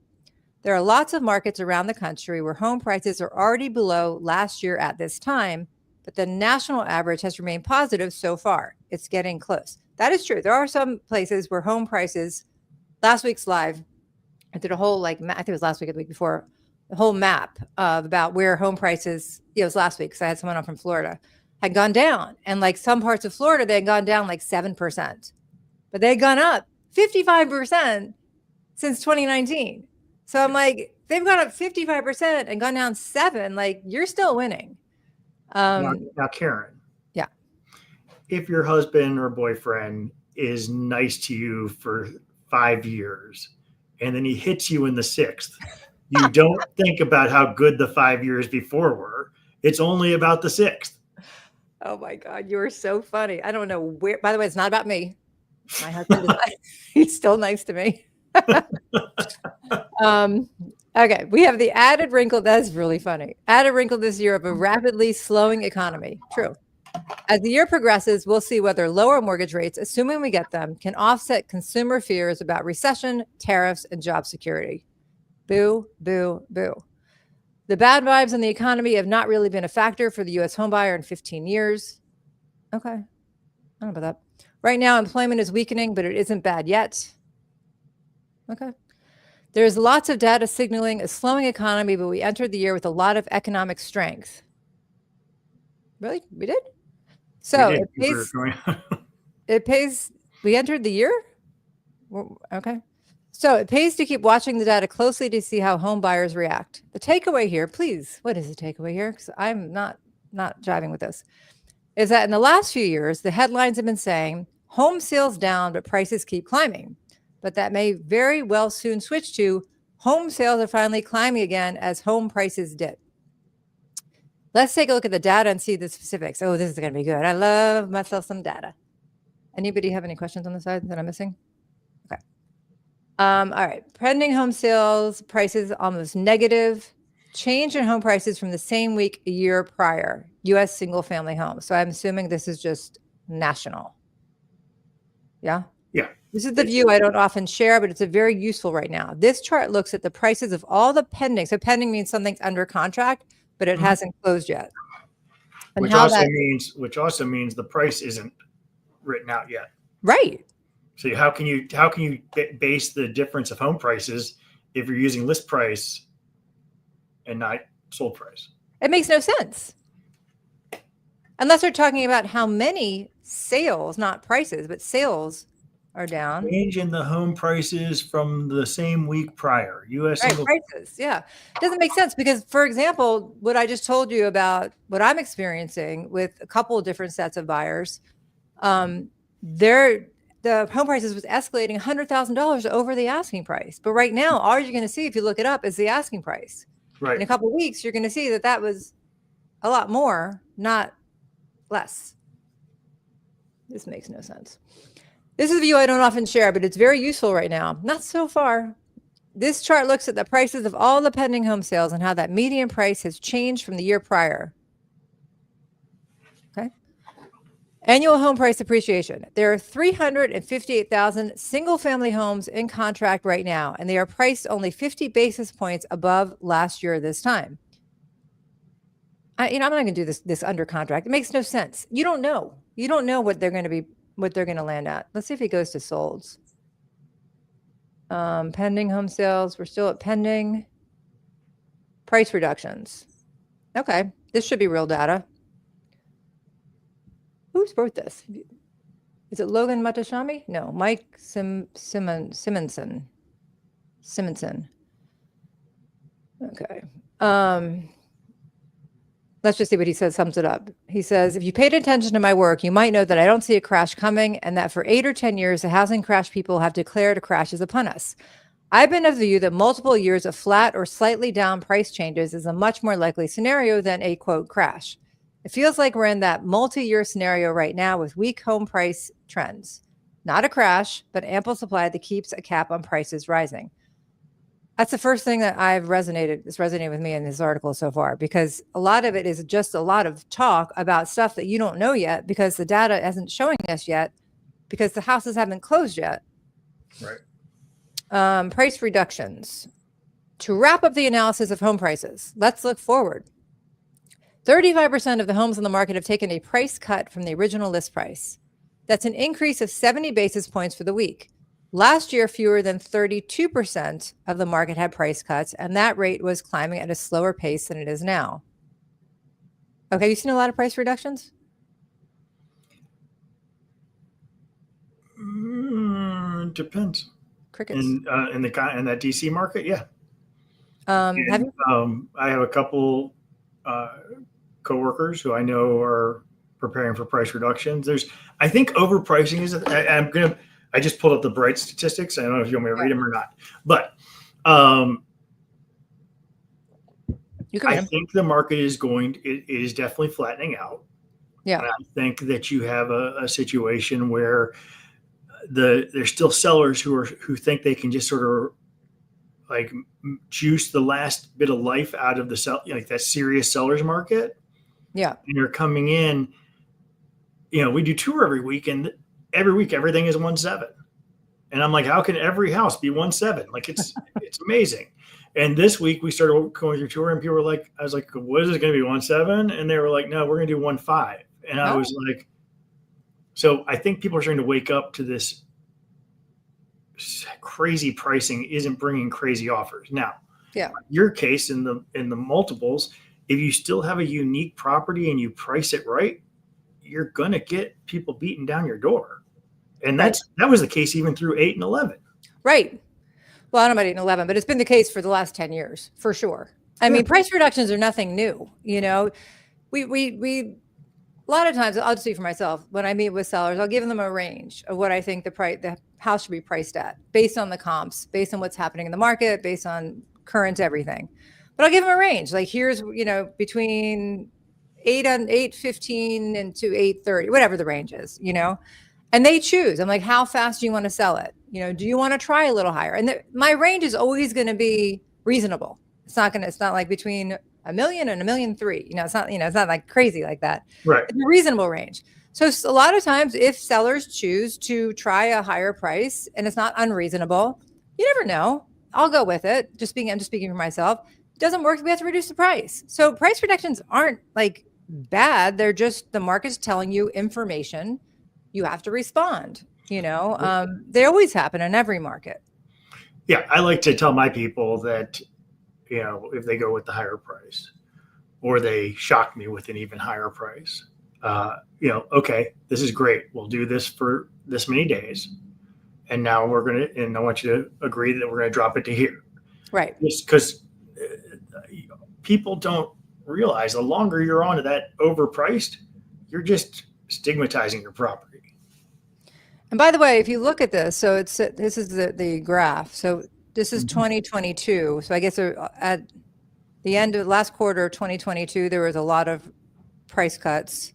There are lots of markets around the country where home prices are already below last year at this time, but the national average has remained positive so far. It's getting close. That is true. There are some places where home prices, last week's live, I did a whole I think it was last week or the week before, the whole map of about where home prices, it was last week because I had someone on from Florida, had gone down. And like some parts of Florida, they had gone down like 7%, but they had gone up 55% since 2019. So I'm like, they've gone up 55% and gone down 7%. Like, you're still winning. Now, Caryn. Yeah. If your husband or boyfriend is nice to you for 5 years and then he hits you in the 6th, you don't think about how good the 5 years before were. It's only about the 6th. Oh my God, you are so funny. I don't know where, by the way, it's not about me. My husband is he's still nice to me. Okay, we have the added wrinkle. That's really funny. Added wrinkle this year of a rapidly slowing economy. True. As the year progresses, we'll see whether lower mortgage rates, assuming we get them, can offset consumer fears about recession, tariffs, and job security. Boo, boo, boo. The bad vibes in the economy have not really been a factor for the U.S. homebuyer in 15 years. Okay. I don't know about that. Right now, employment is weakening, but it isn't bad yet. Okay. There's lots of data signaling a slowing economy, but we entered the year with a lot of economic strength. Really? We did? So it pays. We entered the year? Okay. So it pays to keep watching the data closely to see how home buyers react. The takeaway here, please, what is the takeaway here? Because I'm not jiving with this, is that in the last few years, the headlines have been saying home sales down, but prices keep climbing. But that may very well soon switch to home sales are finally climbing again as home prices dip. Let's take a look at the data and see the specifics. Oh, this is going to be good. I love myself some data. Anybody have any questions on the side that I'm missing? Okay. All right. Pending home sales prices almost negative. Change in home prices from the same week a year prior. U.S. single family homes. So I'm assuming this is just national. Yeah. Yeah. This is the view I don't often share, but it's a very useful right now. This chart looks at the prices of all the pending. So pending means something's under contract, but it hasn't closed yet. And which also means the price isn't written out yet. Right. So how can you base the difference of home prices if you're using list price and not sold price? It makes no sense. Unless they're talking about how many sales, not prices, but sales are down. Change in the home prices from the same week prior. U.S. prices. Yeah. It doesn't make sense because, for example, what I just told you about what I'm experiencing with a couple of different sets of buyers, the home prices was escalating $100,000 over the asking price. But right now, all you're going to see if you look it up is the asking price. Right. In a couple of weeks, you're going to see that was a lot more, not less. This makes no sense. This is a view I don't often share, but it's very useful right now. Not so far. This chart looks at the prices of all the pending home sales and how that median price has changed from the year prior. Okay. Annual home price appreciation. There are 358,000 single-family homes in contract right now, and they are priced only 50 basis points above last year this time. I'm not going to do this under contract. It makes no sense. You don't know. You don't know what they're going to land at. Let's see if he goes to solds. Pending home sales. We're still at pending. Price reductions. Okay. This should be real data. Who's wrote this? Is it Logan Matashami? No, Mike Simonson. Okay. Let's just see what he says, sums it up. He says, if you paid attention to my work, you might know that I don't see a crash coming and that for 8 or 10 years, the housing crash people have declared a crash is upon us. I've been of the view that multiple years of flat or slightly down price changes is a much more likely scenario than a, quote, crash. It feels like we're in that multi-year scenario right now with weak home price trends. Not a crash, but ample supply that keeps a cap on prices rising. That's the first thing that it's resonated with me in this article so far, because a lot of it is just a lot of talk about stuff that you don't know yet because the data isn't showing us yet because the houses haven't closed yet. Right. Price reductions. To wrap up the analysis of home prices, let's look forward. 35% of the homes on the market have taken a price cut from the original list price. That's an increase of 70 basis points for the week. Last year, fewer than 32% of the market had price cuts, and that rate was climbing at a slower pace than it is now. Okay, you've seen a lot of price reductions? Depends. Crickets. In that DC market, yeah. Have you? I have a couple coworkers who I know are preparing for price reductions. I think overpricing is. I just pulled up the Bright statistics. I don't know if you want me to read them or not, but I think the market is definitely flattening out. Yeah. And I think that you have a situation where there's still sellers who think they can just sort of like juice the last bit of life out of that serious seller's market. Yeah. And they're coming in, we do tour every week, and every week everything is 1.7. And I'm like, how can every house be 1.7? Like it's amazing. And this week we started going through tour, and people were like, I was like, what is it going to be, 1.7? And they were like, no, we're going to do 1.5. And I was like, so I think people are starting to wake up to this crazy pricing isn't bringing crazy offers. Now, your case in the multiples, if you still have a unique property and you price it right, you're going to get people beating down your door. And that was the case even through 8 and 11. Right. well, I don't know about 8 and 11, but it's been the case for the last 10 years for sure. I mean, price reductions are nothing new. You know, we a lot of times, I'll just speak for myself. When I meet with sellers, I'll give them a range of what I think the house should be priced at, based on the comps, based on what's happening in the market, based on current everything. But I'll give them a range. Like, here's, between 815 and to 830, whatever the range is, and they choose. I'm like, how fast do you want to sell it? Do you want to try a little higher? And my range is always going to be reasonable. It's not like between $1 million and $1.3 million. It's not like crazy like that. Right. It's a reasonable range. So a lot of times, if sellers choose to try a higher price and it's not unreasonable, you never know. I'll go with it. I'm just speaking for myself. It doesn't work, we have to reduce the price. So price reductions aren't like bad. They're just, the market's telling you information. You have to respond. They always happen in every market. Yeah, I like to tell my people that, if they go with the higher price or they shock me with an even higher price, okay, this is great. We'll do this for this many days. And now and I want you to agree that we're going to drop it to here. Right. Just because people don't realize the longer you're on to that overpriced, you're just stigmatizing your property. And by the way, if you look at this, so this is the graph. So this is 2022. So I guess at the end of last quarter of 2022, there was a lot of price cuts.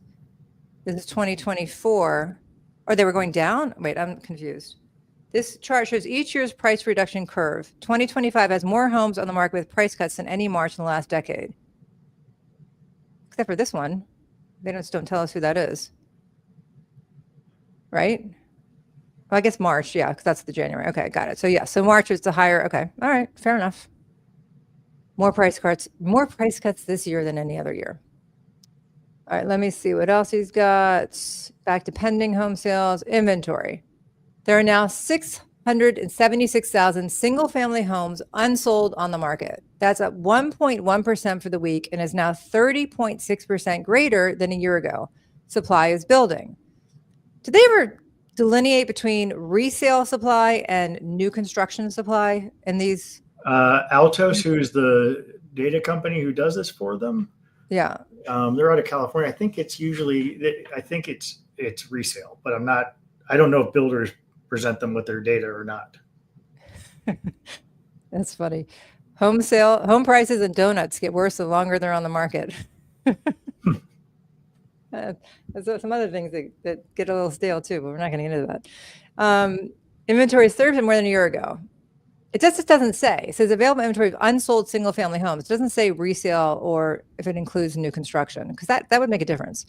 This is 2024. Or they were going down? Wait, I'm confused. This chart shows each year's price reduction curve. 2025 has more homes on the market with price cuts than any March in the last decade. Except for this one. They don't tell us who that is. Right? Well, I guess March, yeah, because that's the January. Okay, got it. So yeah, so March is the higher. Okay, all right, fair enough. More price cuts this year than any other year. All right, let me see what else he's got. Back to pending home sales, inventory. There are now 676,000 single-family homes unsold on the market. That's up 1.1% for the week and is now 30.6% greater than a year ago. Supply is building. Did they ever delineate between resale supply and new construction supply in these? Altos, who's the data company who does this for them. Yeah. They're out of California. I think it's resale, but I don't know if builders present them with their data or not. That's funny. Home prices and donuts get worse the longer they're on the market. There's some other things that get a little stale too, but we're not going to get into that. Inventory is 30% more than a year ago. It just doesn't say. It says available inventory of unsold single-family homes. It doesn't say resale or if it includes new construction, because that would make a difference.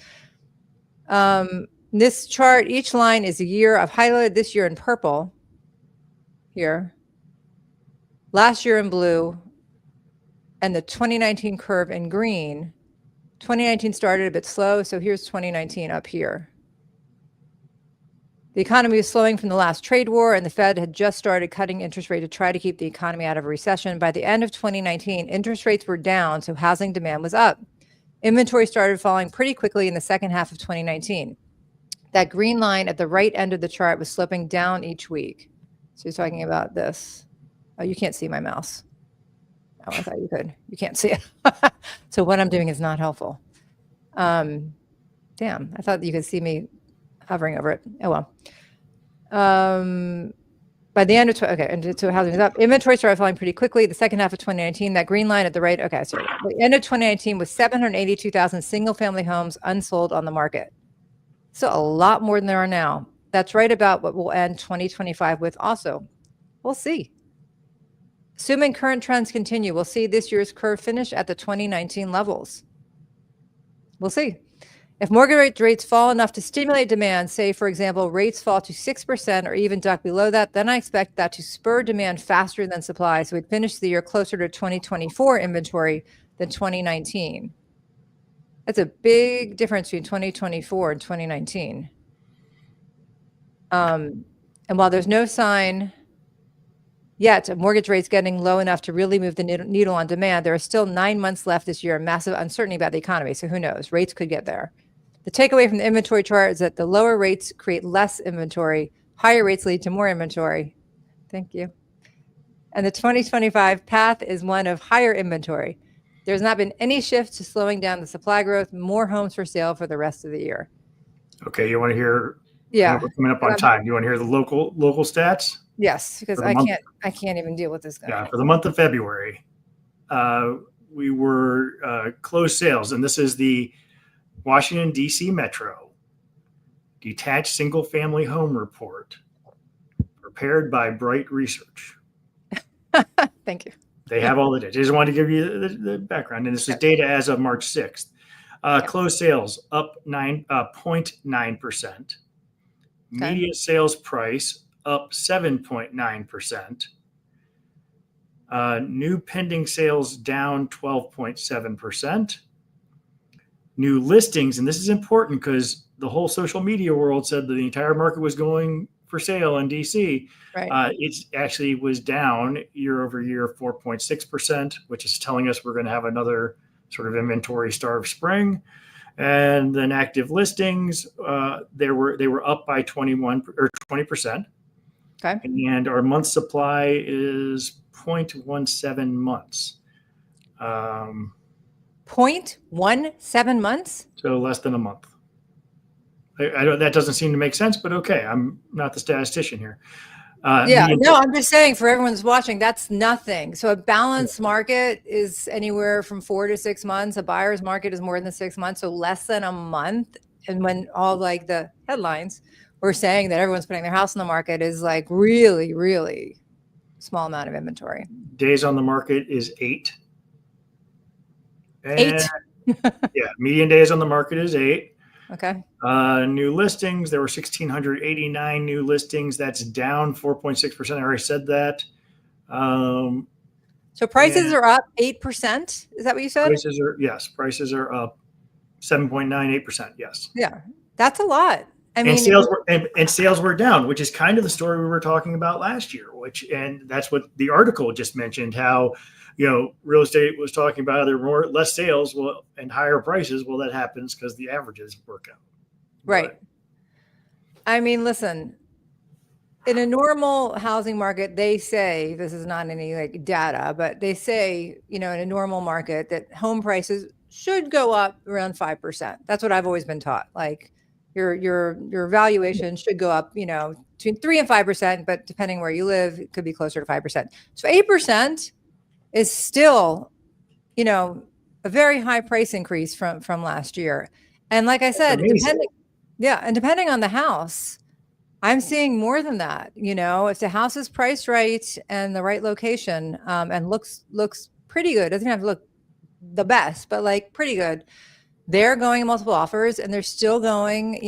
This chart, each line is a year. I've highlighted this year in purple here, last year in blue, and the 2019 curve in green. 2019 started a bit slow, so here's 2019 up here. The economy was slowing from the last trade war, and the Fed had just started cutting interest rates to try to keep the economy out of a recession. By the end of 2019, interest rates were down, so housing demand was up. Inventory started falling pretty quickly in the second half of 2019. That green line at the right end of the chart was sloping down each week. So he's talking about this. Oh, you can't see my mouse. Oh, I thought you could. You can't see it. So what I'm doing is not helpful. Damn, I thought you could see me hovering over it. Oh, well. By the end of, and so housing is up. Inventory started falling pretty quickly. The second half of 2019, that green line at the right, so the end of 2019 was 782,000 single-family homes unsold on the market. So a lot more than there are now. That's right about what we'll end 2025 with also. We'll see. Assuming current trends continue, we'll see this year's curve finish at the 2019 levels. We'll see. If mortgage rates fall enough to stimulate demand, say, for example, rates fall to 6% or even duck below that, then I expect that to spur demand faster than supply. So we'd finish the year closer to 2024 inventory than 2019. That's a big difference between 2024 and 2019. And while there's no sign yet of mortgage rates getting low enough to really move the needle on demand, there are still 9 months left this year, massive uncertainty about the economy. So who knows? Rates could get there. The takeaway from the inventory chart is that the lower rates create less inventory. Higher rates lead to more inventory. Thank you. And the 2025 path is one of higher inventory. There's not been any shift to slowing down the supply growth, more homes for sale for the rest of the year. Okay, you want to hear? Yeah. We're coming up on time. You want to hear the local stats? Yes, because I can't even deal with this guy. Yeah, for the month of February, we were closed sales, and this is the Washington, D.C. Metro Detached Single Family Home Report prepared by Bright Research. Thank you. They have all the data. I just wanted to give you the background, and this is data as of March 6th. Closed sales up 0.9%. Median sales price up 7.9%. New pending sales down 12.7%. New listings, and this is important because the whole social media world said that the entire market was going for sale in DC. Right. It actually was down year over year 4.6%, which is telling us we're going to have another sort of inventory starved spring. And then active listings, they were up by 20%. Okay. And our month supply is 0.17 months. 0.17 months? So less than a month. I don't, that doesn't seem to make sense, but okay. I'm not the statistician here. I'm just saying for everyone's watching, that's nothing. So a balanced market is anywhere from 4 to 6 months. A buyer's market is more than 6 months, so less than a month. And when all like the headlines were saying that everyone's putting their house on the market is like really, really small amount of inventory. Days on the market is 8. And 8? Yeah, median days on the market is 8. Okay. New listings, there were 1,689 new listings. That's down 4.6%. I already said that. So prices are up 8%. Is that what you said? Prices are up 7.98%. Yes. Yeah, that's a lot. I mean, sales were down, which is kind of the story we were talking about last year. And that's what the article just mentioned. How real estate was talking about there were less sales, and higher prices. Well, that happens because the averages work out. Right. I mean, listen, in a normal housing market, they say, this is not any like data, but they say, in a normal market that home prices should go up around 5%. That's what I've always been taught. Like your valuation should go up, between 3 and 5%, but depending where you live, it could be closer to 5%. So 8% is still, a very high price increase from last year. And like I said, depending on the house, I'm seeing more than that. If the house is priced right and the right location, and looks pretty good, doesn't have to look the best, but like pretty good, they're going multiple offers and they're still going,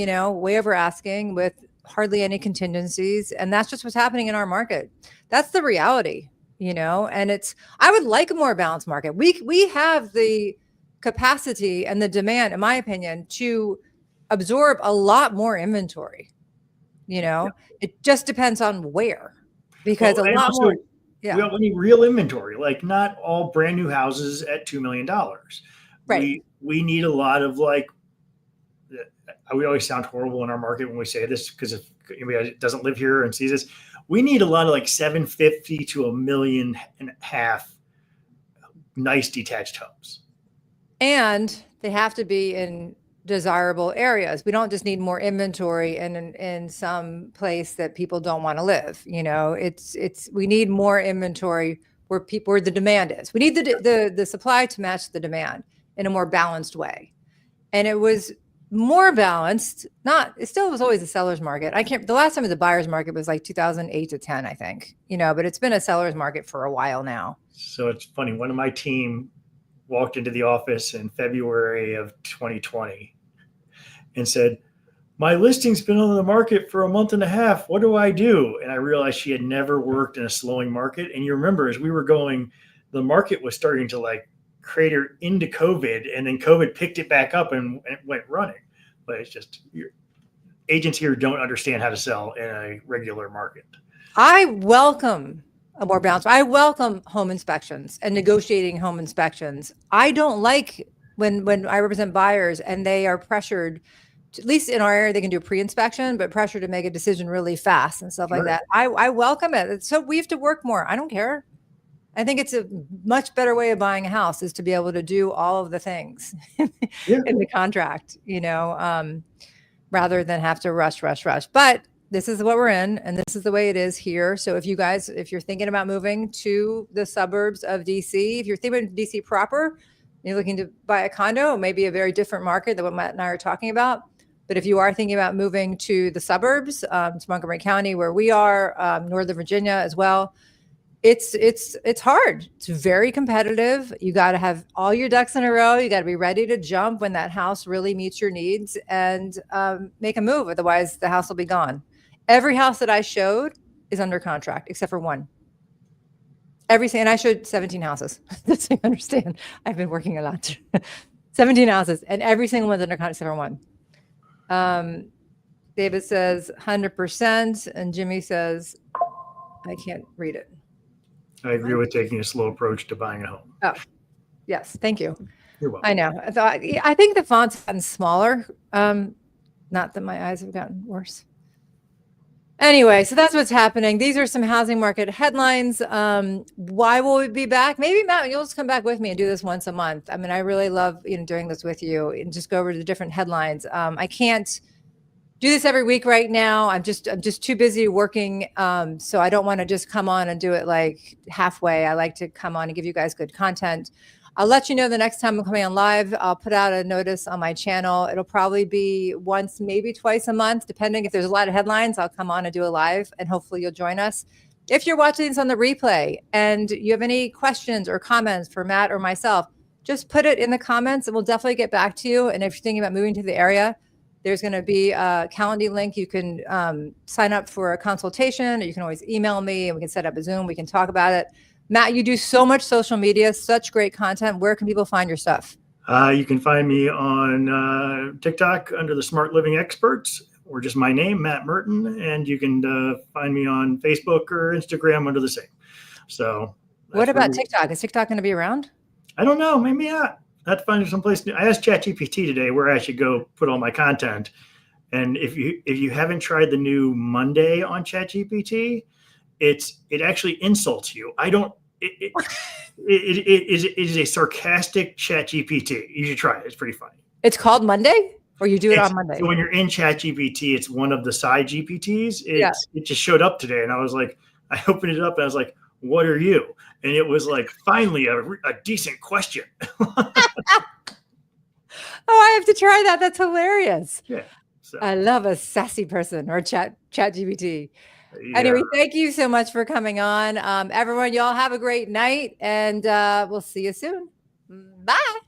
way over asking with hardly any contingencies. And that's just what's happening in our market. That's the reality. And I would like a more balanced market. We have the capacity and the demand, in my opinion, to absorb a lot more inventory. It just depends on where, because we need real inventory, like not all brand new houses at $2 million. Right. We need a lot of we always sound horrible in our market when we say this, because if anybody doesn't live here and sees this, we need a lot of like 750 to $1.5 million nice detached homes. And they have to be in desirable areas. We don't just need more inventory in some place that people don't want to live. We need more inventory where the demand is. We need the supply to match the demand in a more balanced way. And it was more balanced. It still was always a seller's market. The last time it was a buyer's market was like 2008 to 10, I think, but it's been a seller's market for a while now. So it's funny. One of my team walked into the office in February of 2020 and said, "My listing's been on the market for a month and a half. What do I do?" And I realized she had never worked in a slowing market. And you remember, as we were going, the market was starting to like crater into COVID, and then COVID picked it back up and went running. But it's just, agents here don't understand how to sell in a regular market. I welcome a more balanced. I welcome home inspections and negotiating home inspections. I don't like when I represent buyers and they are pressured, at least in our area, they can do a pre-inspection, but pressure to make a decision really fast and stuff like that. I welcome it. So we have to work more. I don't care. I think it's a much better way of buying a house is to be able to do all of the things in the contract, rather than have to rush. But this is what we're in, and this is the way it is here. So if you're thinking about moving to the suburbs of DC, if you're thinking of DC proper, you're looking to buy a condo, it may be a very different market than what Matt and I are talking about. But if you are thinking about moving to the suburbs, to Montgomery County, where we are, Northern Virginia as well, it's hard. It's very competitive. You got to have all your ducks in a row. You got to be ready to jump when that house really meets your needs and make a move. Otherwise, the house will be gone. Every house that I showed is under contract, except for one. And I showed 17 houses. That's so you understand. I've been working a lot. 17 houses, and every single one's under contract except for one. David says 100%, and Jimmy says, I can't read it. I agree with taking a slow approach to buying a home. Oh, yes. Thank you. You're welcome. I know. I think the font's gotten smaller. Not that my eyes have gotten worse. Anyway, so that's what's happening. These are some housing market headlines. Why will we be back? Maybe Matt, you'll just come back with me and do this once a month. I mean, I really love doing this with you and just go over the different headlines. I can't do this every week right now. I'm just too busy working. So I don't want to just come on and do it like halfway. I like to come on and give you guys good content. I'll let you know the next time I'm coming on live. I'll put out a notice on my channel. It'll probably be once, maybe twice a month, depending if there's a lot of headlines. I'll come on and do a live, and hopefully you'll join us. If you're watching this on the replay and you have any questions or comments for Matt or myself, just put it in the comments and we'll definitely get back to you. And if you're thinking about moving to the area, there's going to be a Calendly link. You can sign up for a consultation, or you can always email me and we can set up a Zoom. We can talk about it. Matt, you do so much social media, such great content. Where can people find your stuff? You can find me on TikTok under the Smart Living Experts, or just my name, Matt Merton. And you can find me on Facebook or Instagram under the same. So what about TikTok? Is TikTok going to be around? I don't know. Maybe not. I have to find someplace new. I asked ChatGPT today where I should go put all my content. And if you haven't tried the new Monday on ChatGPT, it actually insults you. It is a sarcastic ChatGPT. You should try it. It's pretty funny. It's called Monday, or you do it on Monday? So when you're in ChatGPT, it's one of the side GPTs. It just showed up today, and I was like, I opened it up, and I was like, "What are you?" And it was like, finally, a decent question. Oh, I have to try that. That's hilarious. Yeah. So. I love a sassy person or ChatGPT. Yeah. Anyway, thank you so much for coming on. Everyone, y'all have a great night, and we'll see you soon. Bye.